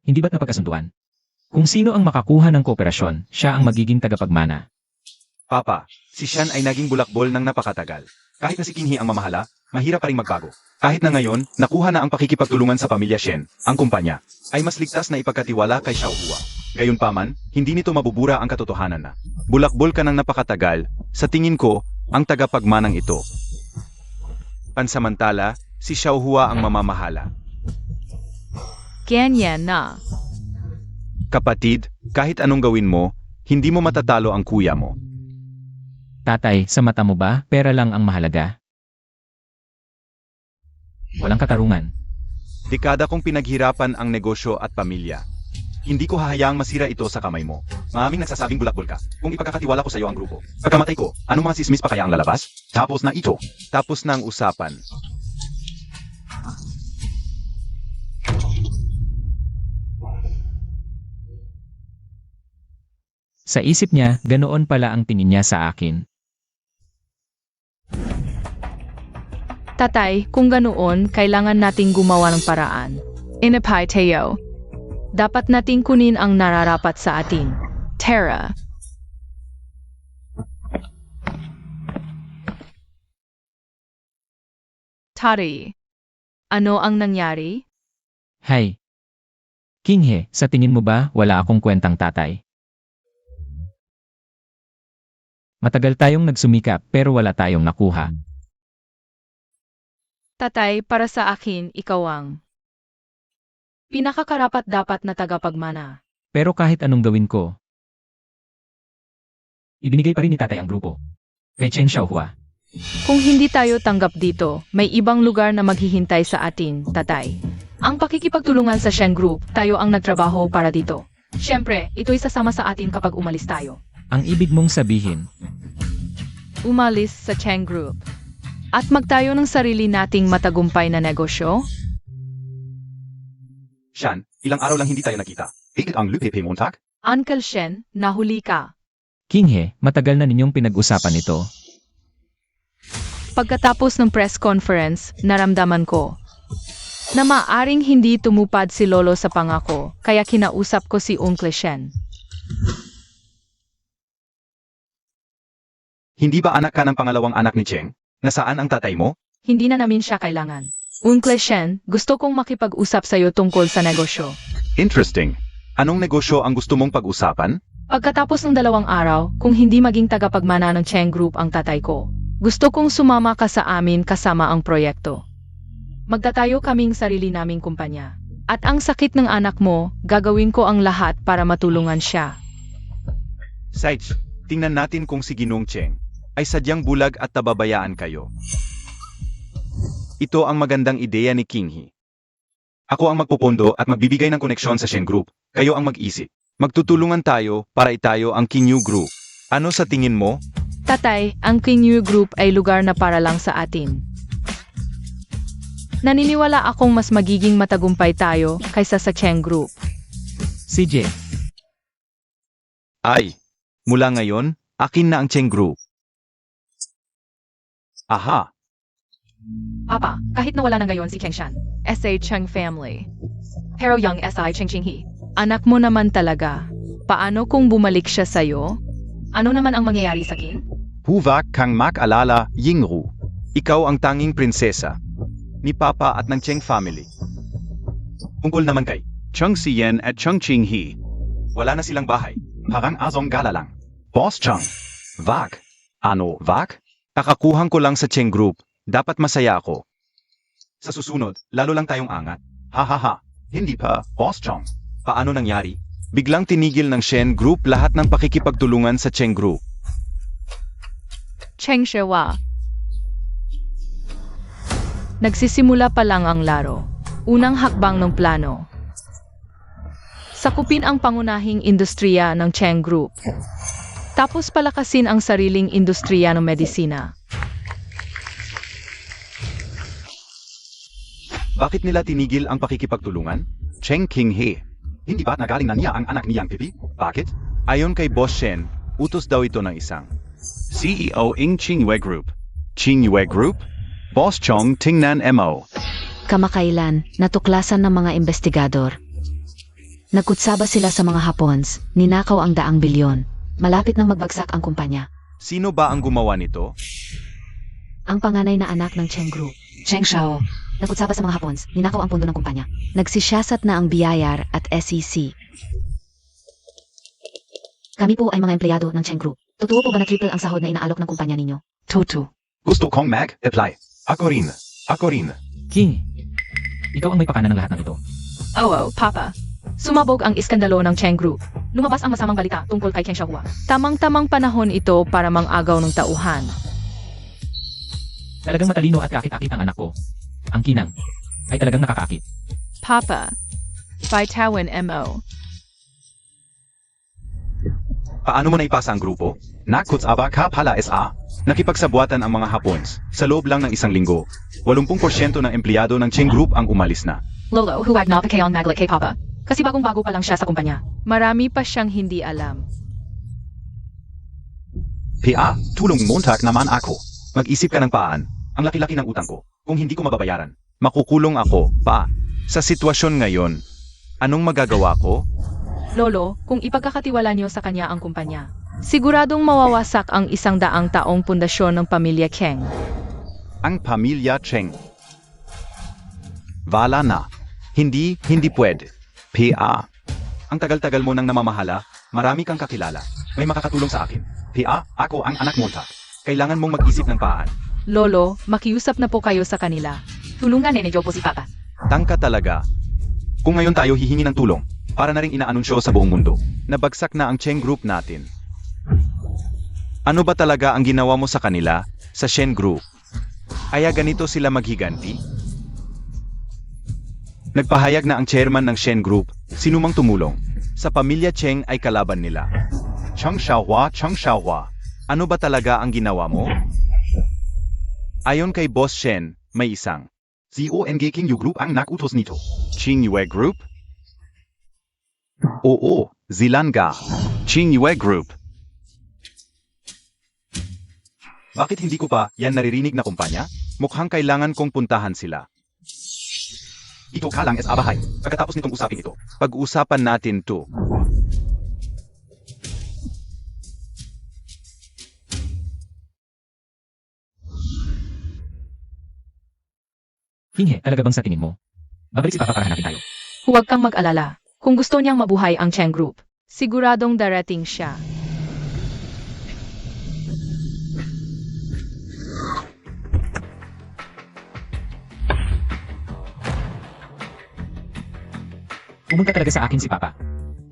Hindi ba't napagkasunduan? Kung sino ang makakuha ng kooperasyon, siya ang magiging tagapagmana. Papa, si Shan ay naging bulakbol ng napakatagal. Kahit na si King He ang mamahala, mahirap pa ring magbago. Kahit na ngayon, nakuha na ang pakikipagtulungan sa pamilya Shen, ang kumpanya, ay mas ligtas na ipagkatiwala kay Xiaohua. Gayunpaman, hindi nito mabubura ang katotohanan na bulakbol ka ng napakatagal, sa tingin ko, ang tagapagmanang ito. Pansamantala, si Xiaohua ang mamamahala. Ganyan na. Kapatid, kahit anong gawin mo, hindi mo matatalo ang kuya mo. Tatay, sa mata mo ba, pera lang ang mahalaga? Walang katarungan. Dekada kong pinaghirapan ang negosyo at pamilya. Hindi ko hahayaang masira ito sa kamay mo. Maraming nagsasabing bulakbol ka. Kung ipagkakatiwala ko sa iyo ang grupo. Pagkamatay ko, anong mga sismis pa kaya ang lalabas? Tapos na ito. Tapos na ang usapan. Sa isip niya, ganoon pala ang tingin niya sa akin. Tatay, kung ganoon, kailangan nating gumawa ng paraan. Inapay tayo. Dapat nating kunin ang nararapat sa atin. Tara. Tari. Ano ang nangyari? Hay. King He, sa tingin mo ba, wala akong kwentang tatay? Matagal tayong nagsumikap pero wala tayong nakuha. Tatay, para sa akin, ikaw ang pinakakarapat dapat na tagapagmana. Pero kahit anong gawin ko, ibinigay pa rin ni tatay ang grupo. Kay Chen Xiaohua. Kung hindi tayo tanggap dito, may ibang lugar na maghihintay sa atin, tatay. Ang pakikipagtulungan sa Shen Group, tayo ang nagtrabaho para dito. Siyempre, ito'y sasama sa atin kapag umalis tayo. Ang ibig mong sabihin, Umalis sa Cheng Group. At magtayo ng sarili nating matagumpay na negosyo? Shan, ilang araw lang hindi tayo nakita. Higit ang Lupepe Montag? Uncle Shen, nahuli ka. King He, matagal na ninyong pinag-usapan ito. Pagkatapos ng press conference, naramdaman ko na maaring hindi tumupad si Lolo sa pangako, kaya kinausap ko si Uncle Shen. Hindi ba anak ka ng pangalawang anak ni Cheng? Nasaan ang tatay mo? Hindi na namin siya kailangan. Uncle Shen, gusto kong makipag-usap sa'yo tungkol sa negosyo. Interesting. Anong negosyo ang gusto mong pag-usapan? Pagkatapos ng 2 araw, kung hindi maging tagapagmana ng Cheng Group ang tatay ko, gusto kong sumama ka sa amin kasama ang proyekto. Magtatayo kaming sarili naming kumpanya. At ang sakit ng anak mo, gagawin ko ang lahat para matulungan siya. Saich, tingnan natin kung si Ginong Cheng ay sadyang bulag at tababayaan kayo. Ito ang magandang ideya ni King He. Ako ang magpupondo at magbibigay ng koneksyon sa Shen Group. Kayo ang mag-isip. Magtutulungan tayo para itayo ang King Yu Group. Ano sa tingin mo? Tatay, ang King Yu Group ay lugar na para lang sa atin. Naniniwala akong mas magiging matagumpay tayo kaysa sa Cheng Group. CJ, Ay, mula ngayon, akin na ang Cheng Group. Aha, Papa, kahit nawala na ngayon si Keng Shan. S.A. Cheng family. Pero young S.I. Cheng Ching He. Anak mo naman talaga. Paano kung bumalik siya sa'yo? Ano naman ang mangyayari sa King? huwag kang mag-alala, Yingru. Ikaw ang tanging prinsesa ni Papa at ng Cheng family. Tungkol naman kay Cheng Siyen at Cheng Ching He. Wala na silang bahay. Parang azong gala lang. Boss Cheng. Wag. Ano, wag? Kakakuhang ko lang sa Cheng Group. Dapat masaya ako. Sa susunod, lalo lang tayong angat. Ha. Hindi pa, Boss Cheng. Paano nangyari? Biglang tinigil ng Shen Group lahat ng pakikipagtulungan sa Cheng Group. Cheng Shewa. Nagsisimula pa lang ang laro. Unang hakbang ng plano. Sakupin ang pangunahing industriya ng Cheng Group. Tapos palakasin ang sariling industriya ng medisina. Bakit nila tinigil ang pakikipagtulungan? Cheng King He. Hindi ba nagaling na niya ang anak niyang Pipi? Bakit? Ayon kay Boss Shen, utos daw ito ng isang CEO ng Qingyue Group. Qingyue Group? Boss Chong tingnan mo. Kamakailan, natuklasan ng mga investigador. Nagkutsaba sila sa mga Hapons, ninakaw ang daang bilyon. Malapit nang magbagsak ang kumpanya. Sino ba ang gumawa nito? Ang panganay na anak ng Cheng Group, Cheng Shao, nagkutsaba sa mga Hapons, ninakaw ang pundo ng kumpanya. Nagsisiyasat na ang BIR at SEC. Kami po ay mga empleyado ng Cheng Group. Totoo po ba na triple ang sahod na inaalok ng kumpanya ninyo? Toto. Gusto kong mag-apply. Ako rin. King, ikaw ang may pakana ng lahat ng ito. Oh, Papa. Sumabog ang iskandalo ng Cheng Group. Lumabas ang masamang balita tungkol kay Keng Xiaohua. Tamang-tamang panahon ito para mang-agaw ng tauhan. Talagang matalino at kakit-akit ang anak ko. Ang kinang ay talagang nakakaakit. Papa. Baitawan mo. Paano mo naipasa ang grupo? Nakutsaba ka pala SA. Nakipagsabuatan ang mga Hapons. Sa loob lang ng isang linggo, 80% ng empleyado ng Cheng Group ang umalis na. Lolo, huwag na pakayon maglit kay Papa. Kasi bagong-bago pa lang siya sa kumpanya. Marami pa siyang hindi alam. PA, tulong Montag naman ako. Mag-isip ka ng paan. Ang laki-laki ng utang ko. Kung hindi ko mababayaran, makukulong ako, pa. Sa sitwasyon ngayon, anong magagawa ko? Lolo, kung ipagkakatiwala niyo sa kanya ang kumpanya, siguradong mawawasak ang 100 taong pundasyon ng pamilya Keng. Ang pamilya Cheng. Wala na. Hindi pwede. PA. Ang tagal-tagal mo nang namamahala, marami kang kakilala. May makakatulong sa akin. PA, ako ang anak mo. Kailangan mong mag-isip ng paan. Lolo, makiusap na po kayo sa kanila. Tulungan ni Joe po si Papa. Tangka talaga. Kung ngayon tayo hihingi ng tulong, para na ring inaanunsyo sa buong mundo, nabagsak na ang Cheng Group natin. Ano ba talaga ang ginawa mo sa kanila, sa Shen Group? Kaya ganito sila maghiganti? Nagpahayag na ang chairman ng Shen Group, sinumang tumulong, sa pamilya Cheng ay kalaban nila. Cheng Xiaohua, ano ba talaga ang ginawa mo? Ayon kay Boss Shen, may isang ZONG King Yu Group ang nakutos nito. Qingyue Group? Oo, Zilanga. Qingyue Group. Bakit hindi ko pa yan naririnig na kumpanya? Mukhang kailangan kong puntahan sila. Ito ka lang sa bahay. Pagkatapos nitong usapin ito, pag-uusapan natin to. King He, talaga bang sa tingin mo? Babalik si Papa para hanapin tayo. Huwag kang mag-alala. Kung gusto niyang mabuhay ang Cheng Group, siguradong darating siya. Pumunta talaga sa akin si Papa.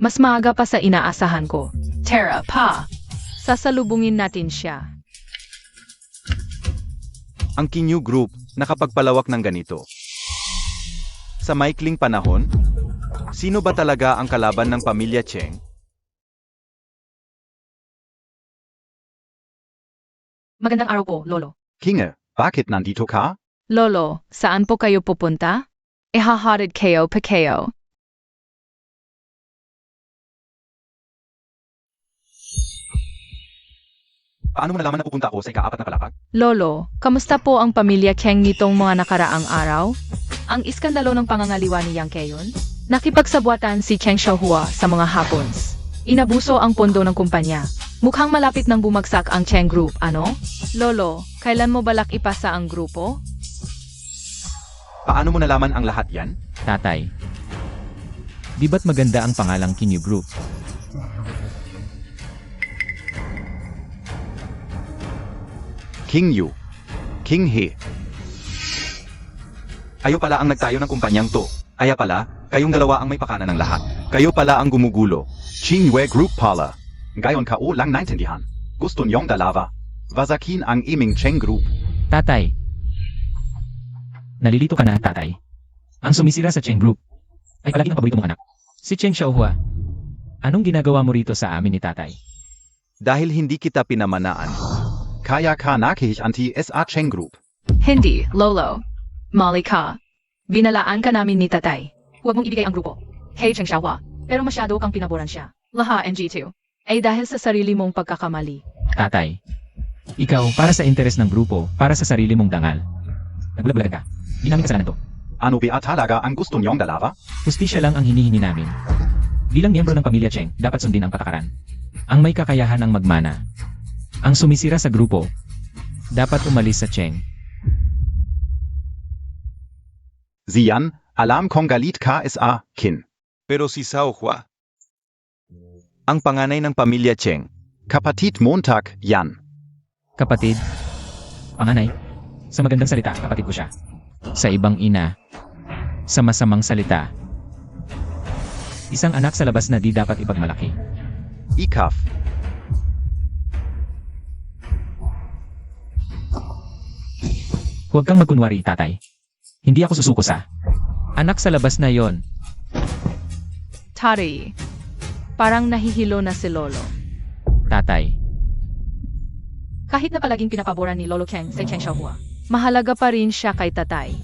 Mas maaga pa sa inaasahan ko. Tara, pa! Sasalubungin natin siya. Ang Kinyu Group nakapagpalawak ng ganito. Sa maikling panahon, sino ba talaga ang kalaban ng pamilya Cheng? Magandang araw po, Lolo. Kinge, bakit nandito ka? Lolo, saan po kayo pupunta? Ihahatid kayo pa kayo. Paano mo nalaman na pupunta ako sa ika-4 na palapag? Lolo, kamusta po ang pamilya Keng nitong mga nakaraang araw? Ang iskandalo ng pangangaliwa ni Yang Keyon? Nakipagsabuatan si Keng Xiaohua sa mga Hapons. Inabuso ang pondo ng kumpanya. Mukhang malapit nang bumagsak ang Cheng Group, ano? Lolo, kailan mo balak ipasa ang grupo? Paano mo nalaman ang lahat yan? Tatay. Di ba't maganda ang pangalang Kinyu Group? King Yu. King He. Kayo pala ang nagtayo ng kumpanyang to. Kaya pala, kayong dalawa ang may pakana ng lahat. Kayo pala ang gumugulo. Qingyue Group pala. Ngayon ka lang naintindihan. Gusto niyong dalawa. Vasakin ang iming Cheng Group. Tatay. Nalilito ka na, tatay. Ang sumisira sa Cheng Group ay palagi ang paborito mong anak. Si Cheng Xiaohua. Anong ginagawa mo rito sa amin ni tatay? Dahil hindi kita pinamanaan. Kaya ka nakikianti sa Cheng Group. Hindi, Lolo. Mali ka. Binalaan ka namin ni Tatay. Huwag mong ibigay ang grupo. Hey Cheng Xiaohua. Pero masyado kang pinaboran siya. Laha NG2. Ay dahil sa sarili mong pagkakamali. Tatay. Ikaw, para sa interes ng grupo, para sa sarili mong dangal. Naglablag ka. Di namin kasalanan to. Ano ba talaga ang gusto niyong dalawa? Hustisya lang ang hinihingi namin. Bilang miyembro ng pamilya Cheng, dapat sundin ang patakaran. Ang may kakayahan ng magmana. Ang sumisira sa grupo, dapat umalis sa Cheng. Ziyan, alam kong galit ka sa Kin. Pero si Xiaohua, ang panganay ng pamilya Cheng, kapatid Montag, yan. Kapatid? Panganay? Sa magandang salita, kapatid ko siya. Sa ibang ina, sa masamang salita, isang anak sa labas na di dapat ipagmalaki. Ikaf. Huwag kang magkunwari, tatay. Hindi ako susuko sa anak sa labas na yon. Tari. Parang nahihilo na si Lolo. Tatay. Kahit na palaging pinapaboran ni Lolo Keng si Cheng Xiaohua, mahalaga pa rin siya kay Tatay.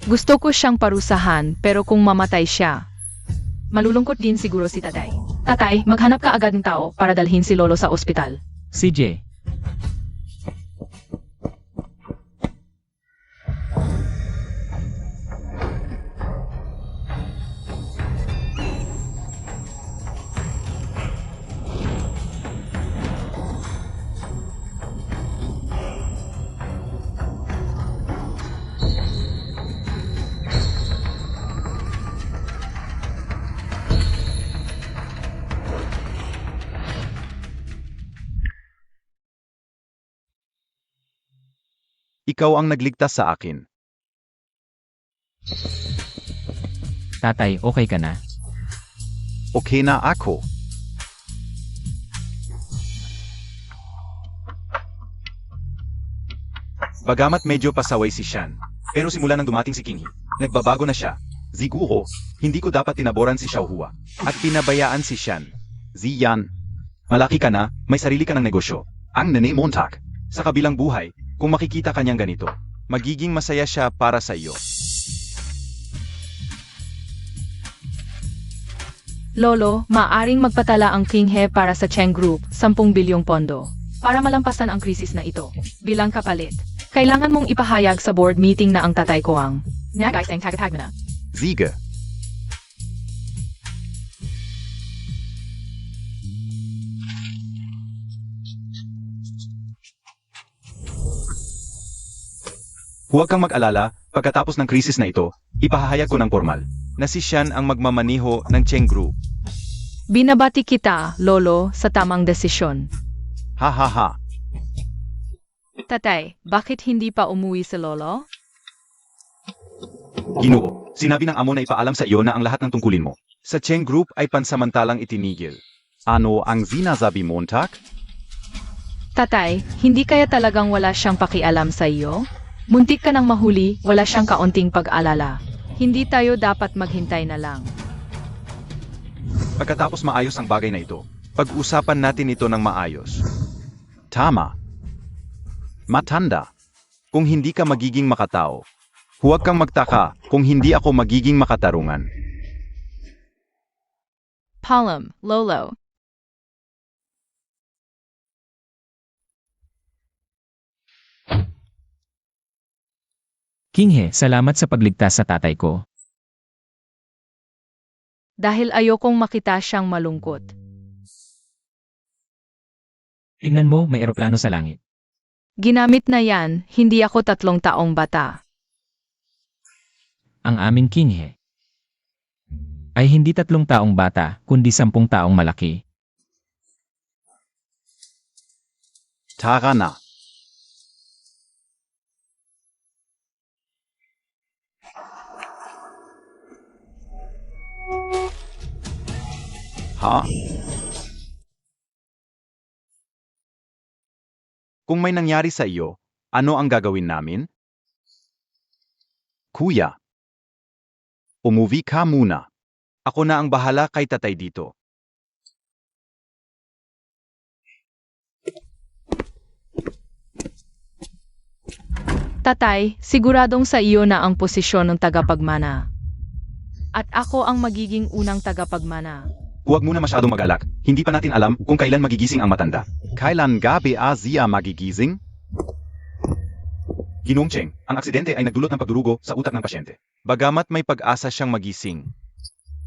Gusto ko siyang parusahan pero kung mamatay siya, malulungkot din siguro si Tatay. Tatay, maghanap ka agad ng tao para dalhin si Lolo sa ospital. CJ. Ikaw ang nagligtas sa akin. Tatay, okay ka na? Okay na ako. Bagamat medyo pasaway si Shan, pero simula nang dumating si King He, nagbabago na siya. Siguro, hindi ko dapat tinaboran si Xiaohua at pinabayaan si Shan. Ziyan, malaki ka na, may sarili ka ng negosyo. Ang Nene Montag. Sa kabilang buhay, kung makikita kanyang ganito, magiging masaya siya para sa iyo. Lolo, maaring magpatala ang King He para sa Cheng Group, 10 bilyong pondo. Para malampasan ang krisis na ito. Bilang kapalit, kailangan mong ipahayag sa board meeting na ang tatay ko ang nag-isang tagatag na. Sige. Huwag kang mag-alala, pagkatapos ng krisis na ito, ipahahayag ko ng formal na si Shan ang magmamaniho ng Cheng Group. Binabati kita, Lolo, sa tamang desisyon. Ha ha ha. Tatay, bakit hindi pa umuwi si Lolo? Ginoo, Sinabi ng amo na ipaalam sa iyo na ang lahat ng tungkulin mo sa Cheng Group ay pansamantalang itinigil. Ano ang sinasabi mo, Tak? Tatay, hindi kaya talagang wala siyang pakialam sa iyo? Muntik ka nang mahuli, wala siyang kaunting pag-alala. Hindi tayo dapat maghintay na lang. Pagkatapos maayos ang bagay na ito, pag-usapan natin ito ng maayos. Tama. Matanda. Kung hindi ka magiging makatao, huwag kang magtaka kung hindi ako magiging makatarungan. Palam, Lolo. Kinghe, salamat sa pagligtas sa tatay ko. Dahil ayokong makita siyang malungkot. Tingnan mo, may eroplano sa langit. Ginamit na yan, hindi ako 3 taong bata. Ang aming Kinghe ay hindi 3 taong bata, kundi 10 taong malaki. Tara na. Ha? Kung may nangyari sa iyo, ano ang gagawin namin? Kuya, umuwi ka muna. Ako na ang bahala kay tatay dito. Tatay, siguradong sa iyo na ang posisyon ng tagapagmana. At ako ang magiging unang tagapagmana. Huwag muna masyadong mag-alak. Hindi pa natin alam kung kailan magigising ang matanda. Kailan gabi siya magigising? Ginoong Cheng, ang aksidente ay nagdulot ng pagdurugo sa utak ng pasyente. Bagamat may pag-asa siyang magising.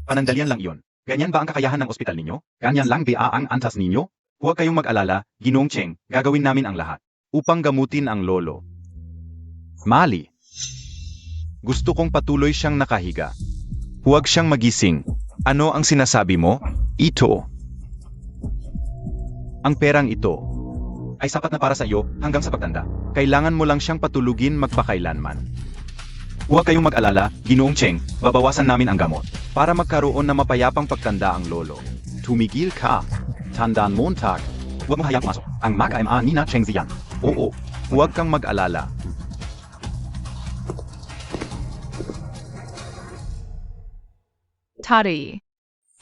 Panandalian lang iyon. Ganyan ba ang kakayahan ng ospital ninyo? Ganyan lang ba ang antas ninyo? Huwag kayong mag-alala, Ginoong Cheng, gagawin namin ang lahat upang gamutin ang lolo. Mali. Gusto kong patuloy siyang nakahiga. Huwag siyang magising. Ano ang sinasabi mo? Ito. Ang perang ito ay sapat na para sa iyo hanggang sa pagtanda. Kailangan mo lang siyang patulugin magpakailanman. Huwag kayong mag-alala, Ginoong Cheng, babawasan namin ang gamot para magkaroon na mapayapang pagtanda ang lolo. Tumigil ka. Tandaan mo, Tak. Huwag mo hayang pumasok. Ang mag-ama ni na Cheng Ziyan. Oo, huwag kang mag-alala. Tari,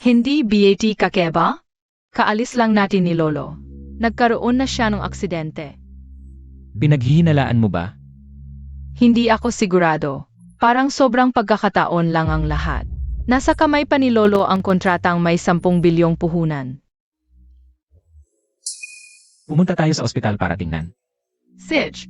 hindi BAT kakeba? Kaalis lang natin ni Lolo. Nagkaroon na siya ng aksidente. Pinaghihinalaan mo ba? Hindi ako sigurado. Parang sobrang pagkakataon lang ang lahat. Nasa kamay pa ni Lolo ang kontratang may 10 bilyong puhunan. Pumunta tayo sa ospital para tingnan. Sige.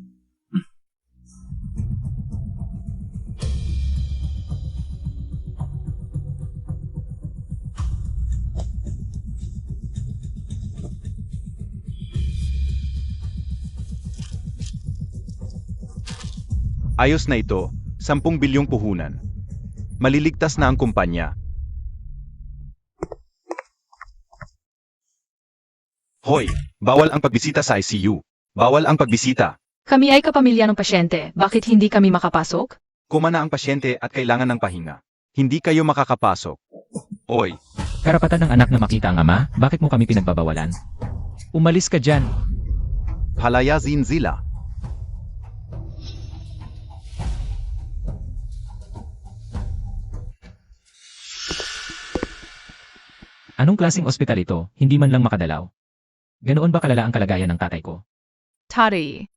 Ayos na ito, 10 bilyong puhunan. Maliligtas na ang kumpanya. Hoy, bawal ang pagbisita sa ICU. Bawal ang pagbisita. Kami ay kapamilya ng pasyente. Bakit hindi kami makapasok? Kumana ang pasyente at kailangan ng pahinga. Hindi kayo makakapasok. Oy, Karapatan ng anak na makita ang ama, bakit mo kami pinagbabawalan? Umalis ka dyan. palayazin sila. Anong klaseng ospital ito? Hindi man lang makadalaw. Ganoon ba kalala ang kalagayan ng tatay ko? Tari,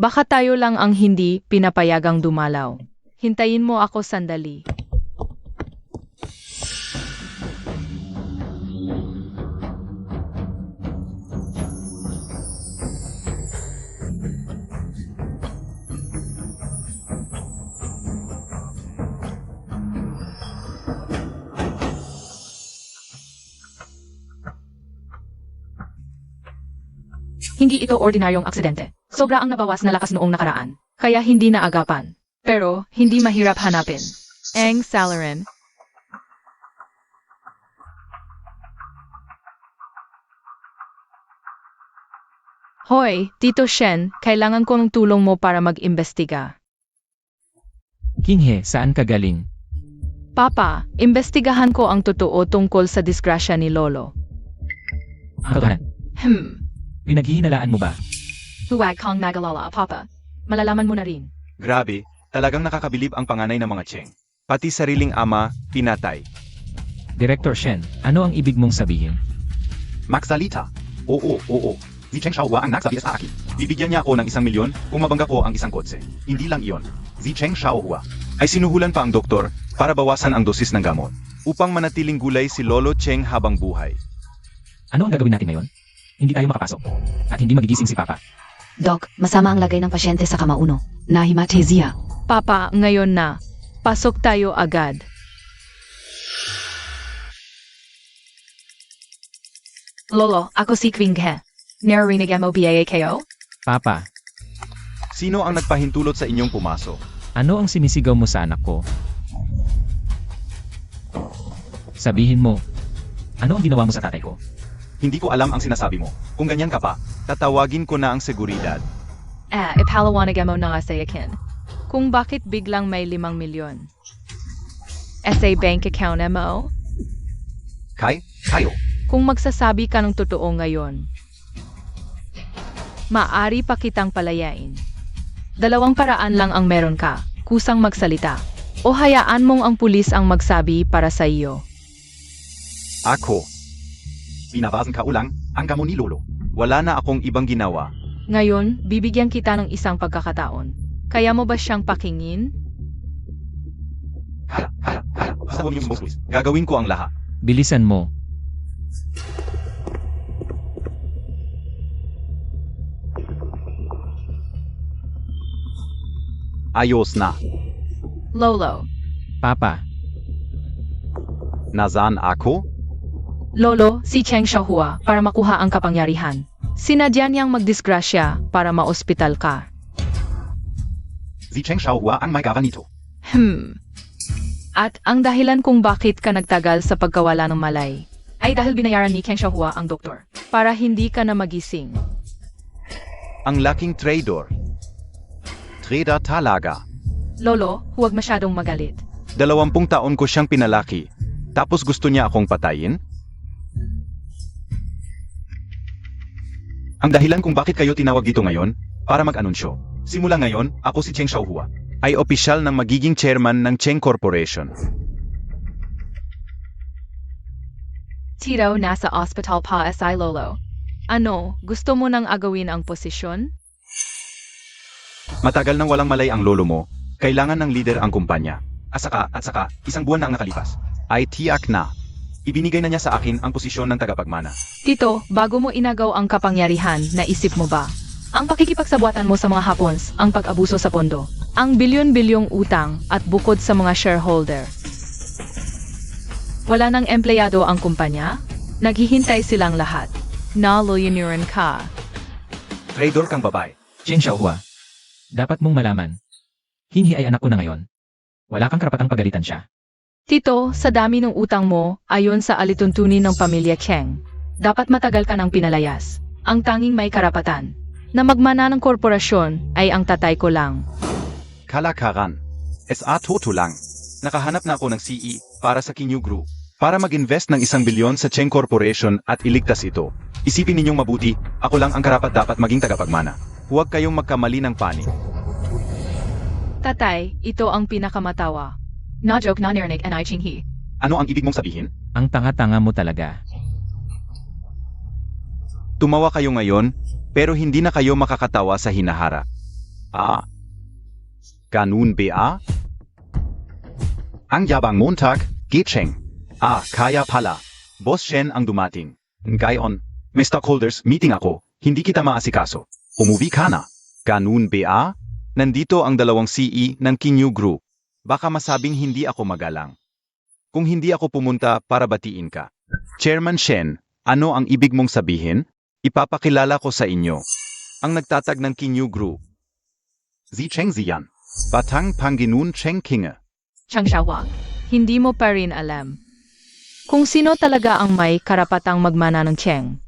baka tayo lang ang hindi pinapayagang dumalaw. Hintayin mo ako sandali. Hindi ito ordinaryong aksidente. Sobra ang nabawas na lakas noong nakaraan. Kaya hindi naagapan. Pero, hindi mahirap hanapin. Eng Salarin. Hoy, Tito Shen, kailangan ko ng tulong mo para mag-imbestiga. Kinghe, saan ka galing? Papa, imbestigahan ko ang totoo tungkol sa disgrasya ni Lolo. Ang katotohanan, pinaghihinalaan mo ba? Huwag kang magalala, Papa. Malalaman mo na rin. Grabe, talagang nakakabilib ang panganay ng mga Cheng. Pati sariling ama, pinatay. Director Shen, ano ang ibig mong sabihin? Magsalita. Oo. Si Cheng Xiaohua ang nagsabi sa akin. Bibigyan niya ako ng 1 milyon kung mabangga ko ang isang kotse. Hindi lang iyon. Si Cheng Xiaohua ay sinuhulan pa ang doktor para bawasan ang dosis ng gamot upang manatiling gulay si Lolo Cheng habang buhay. Ano ang gagawin natin ngayon? Hindi tayo makapasok. At hindi magigising si Papa. Doc, masama ang lagay ng pasyente sa kamauno. Nahimatesia. Papa, ngayon na. Pasok tayo agad. Lolo, ako si Kvinghe. Narinig mo ba kayo? Papa, Sino ang nagpahintulot sa inyong pumasok? ano ang sinisigaw mo sa anak ko? Sabihin mo, ano ang ginawa mo sa tatay ko? Hindi ko alam ang sinasabi mo. Kung ganyan ka pa, tatawagin ko na ang seguridad. Ipalawanag mo na nga sa akin. Kung bakit biglang may 5 milyon. Sa bank account mo? Kayo. Kung magsasabi ka ng totoo ngayon, maaari pa kitang palayain. 2 paraan lang ang meron ka, kusang magsalita, o hayaan mong ang pulis ang magsabi para sa iyo. Ako. Binabasan ka ulang ang gamo ni Lolo. Wala na akong ibang ginawa. Ngayon, bibigyan kita ng isang pagkakataon. Kaya mo ba siyang pakingin? Basta huwag niyong sumuswis. Gagawin ko ang lahat. Bilisan mo. Ayos na. Lolo. Papa, Nasaan ako? Lolo, si Cheng Xiaohua para makuha ang kapangyarihan. Sinadya niyang magdisgrasya para maospital ka. Si Cheng Xiaohua ang may gawa nito. At ang dahilan kung bakit ka nagtagal sa pagkawala ng malay ay dahil binayaran ni Cheng Xiaohua ang doktor para hindi ka na magising. Ang laking trader. Trader talaga. Lolo, huwag masyadong magalit. 20 taon ko siyang pinalaki. Tapos gusto niya akong patayin? Ang dahilan kung bakit kayo tinawag dito ngayon, para mag-anunsyo. Simula ngayon, ako si Cheng Xiaohua, ay opisyal ng magiging chairman ng Cheng Corporation. Tito, nasa ospital pa si Lolo. Ano, gusto mo nang agawin ang posisyon? Matagal nang walang malay ang lolo mo, kailangan ng leader ang kumpanya. At saka, 1 buwan na ang nakalipas. Ay tiyak na. Ibinigay na niya sa akin ang posisyon ng tagapagmana. Tito, bago mo inagaw ang kapangyarihan, naisip mo ba? Ang pakikipagsabuatan mo sa mga Hapons, ang pag-abuso sa pondo, ang bilyon-bilyong utang at bukod sa mga shareholder. Wala nang empleyado ang kumpanya? Naghihintay silang lahat. Naluyunuran ka. Trader kang babae. Cheng Xiaohua, dapat mong malaman. Hinhi ay anak ko na ngayon. Wala kang karapatang pagalitan siya. Tito, sa dami ng utang mo, ayon sa alituntunin ng pamilya Cheng, dapat matagal ka ng pinalayas. Ang tanging may karapatan na magmana ng korporasyon ay ang tatay ko lang. Kalakaran. SA Toto lang. Nakahanap na ako ng CE para sa Kinyu Group. Para mag-invest ng 1 bilyon sa Cheng Corporation at iligtas ito. Isipin ninyong mabuti, ako lang ang karapat-dapat maging tagapagmana. Huwag kayong magkamali ng panig. Tatay, ito ang pinakamatawa. Na-joke na narinig and I chinghi. Ano ang ibig mong sabihin? Ang tanga-tanga mo talaga. Tumawa kayo ngayon, pero hindi na kayo makakatawa sa hinaharap. Ganun ba? Ang yabang Montag, Gicheng. Kaya pala. Boss Shen ang dumating. Ngayon, may stockholders meeting ako, hindi kita maasikaso. Umuwi ka na. Ganun ba? Nandito ang 2 CE ng Kinyu Group. Baka masabing hindi ako magalang. Kung hindi ako pumunta para batiin ka. Chairman Shen, ano ang ibig mong sabihin? Ipapakilala ko sa inyo. Ang nagtatag ng Kinyu Group. Si Cheng Ziyan. Batang Panginun Cheng Kinge. Cheng Xiaohua, hindi mo pa rin alam kung sino talaga ang may karapatang magmana ng Cheng.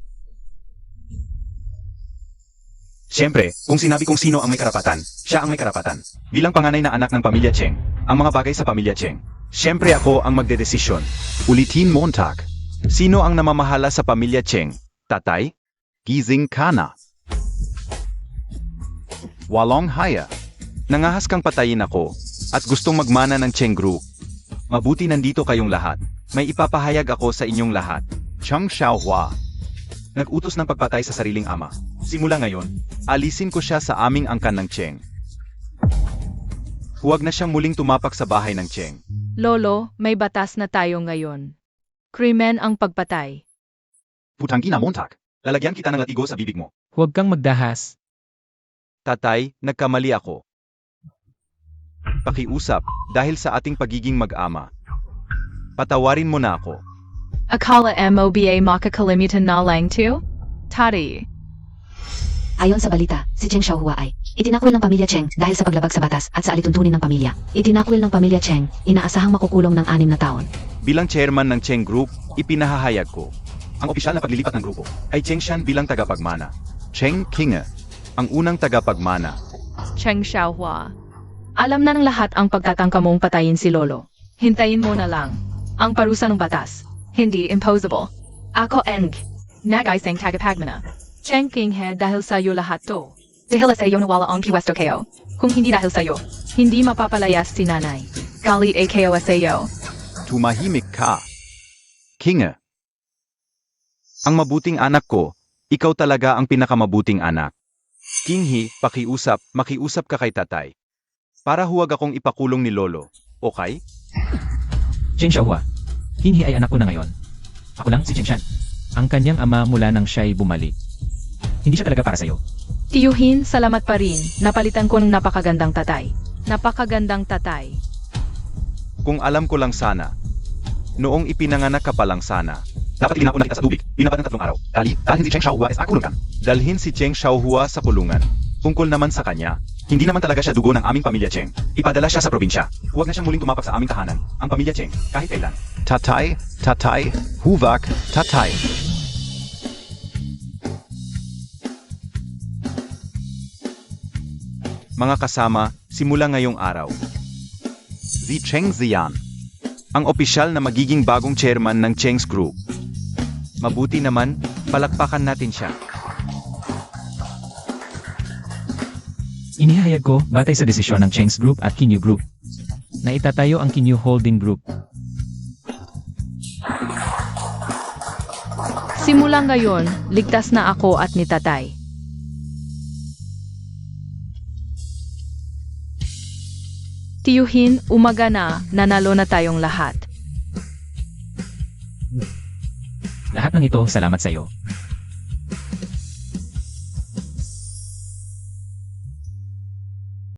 Siyempre, kung sinabi kong sino ang may karapatan, siya ang may karapatan. Bilang panganay na anak ng pamilya Cheng, ang mga bagay sa pamilya Cheng, Siyempre ako ang magdedesisyon. Ulitin Montag. Sino ang namamahala sa pamilya Cheng? Tatay? Gising ka na. Walong haya. Nangahas kang patayin ako at gustong magmana ng Cheng Group. Mabuti nandito kayong lahat. May ipapahayag ako sa inyong lahat. Cheng Xiaohua. Nag-utos ng pagpatay sa sariling ama. Simula ngayon, alisin ko siya sa aming angkan ng Cheng. Huwag na siyang muling tumapak sa bahay ng Cheng. Lolo, may batas na tayo ngayon. Krimen ang pagpatay. Putanggi na Montag. Lalagyan kita ng latigo sa bibig mo. Huwag kang magdahas. Tatay, nagkamali ako. Pakiusap, dahil sa ating pagiging mag-ama. Patawarin mo na ako. Akala MOBA makakalimutan na lang to? Tari. Ayon sa balita, si Cheng Xiaohua ay itinakwil ng pamilya Cheng dahil sa paglabag sa batas at sa alituntunin ng pamilya. Itinakwil ng pamilya Cheng, inaasahang makukulong ng 6 na taon. Bilang chairman ng Cheng Group, ipinahahayag ko. Ang opisyal na paglilipat ng grupo ay Cheng Shan bilang tagapagmana. Cheng Kinge, ang unang tagapagmana. Cheng Xiaohua. Alam na ng lahat ang pagtatangka mong patayin si Lolo. Hintayin mo na lang. Ang parusa ng batas. Hindi imposable. Ako Eng. Nag-isang tagapagmana. Cheng Kinghe dahil sa'yo lahat to. Dahil sa'yo nawala ang kiwesto kayo. Kung hindi dahil sa'yo, hindi mapapalayas si nanay. Galit ay kayo sa'yo. Tumahimik ka. Kinge. Ang mabuting anak ko, ikaw talaga ang pinakamabuting anak. Kinghi, makiusap ka kay tatay. Para huwag akong ipakulong ni Lolo, okay? Cheng Xiaohua. Hinhi ay anak ko na ngayon. Ako lang si Cheng Shan. Ang kanyang ama mula nang siya'y bumalik. Hindi siya talaga para sa'yo. Tiyuhin, salamat pa rin. Napalitan ko ng napakagandang tatay. Napakagandang tatay. Kung alam ko lang sana. Noong ipinanganak ka pa lang sana. Dapat ilinapon na kita sa tubig. Binaban ng 3 araw. Dalhin si Cheng Xiaohua sa kulungan. Dalhin si Cheng Xiaohua sa kulungan. Tungkol naman sa kanya. Hindi naman talaga siya dugo ng aming pamilya Cheng. Ipadala siya sa probinsya. Huwag na siyang muling tumapak sa aming tahanan. Ang pamilya Cheng, kahit kailan. Tatay, huwag, tatay. Mga kasama, simula ngayong araw. Si Cheng Ziyan, ang opisyal na magiging bagong chairman ng Cheng's Group. Mabuti naman, palakpakan natin siya. Inihayag ko, batay sa desisyon ng Cheng's Group at Kinyu Group, na itatayo ang Kinyu Holding Group. Simula ngayon, ligtas na ako at ni tatay. Tiyuhin, umaga na, nanalo na tayong lahat. Lahat ng ito, salamat sa iyo.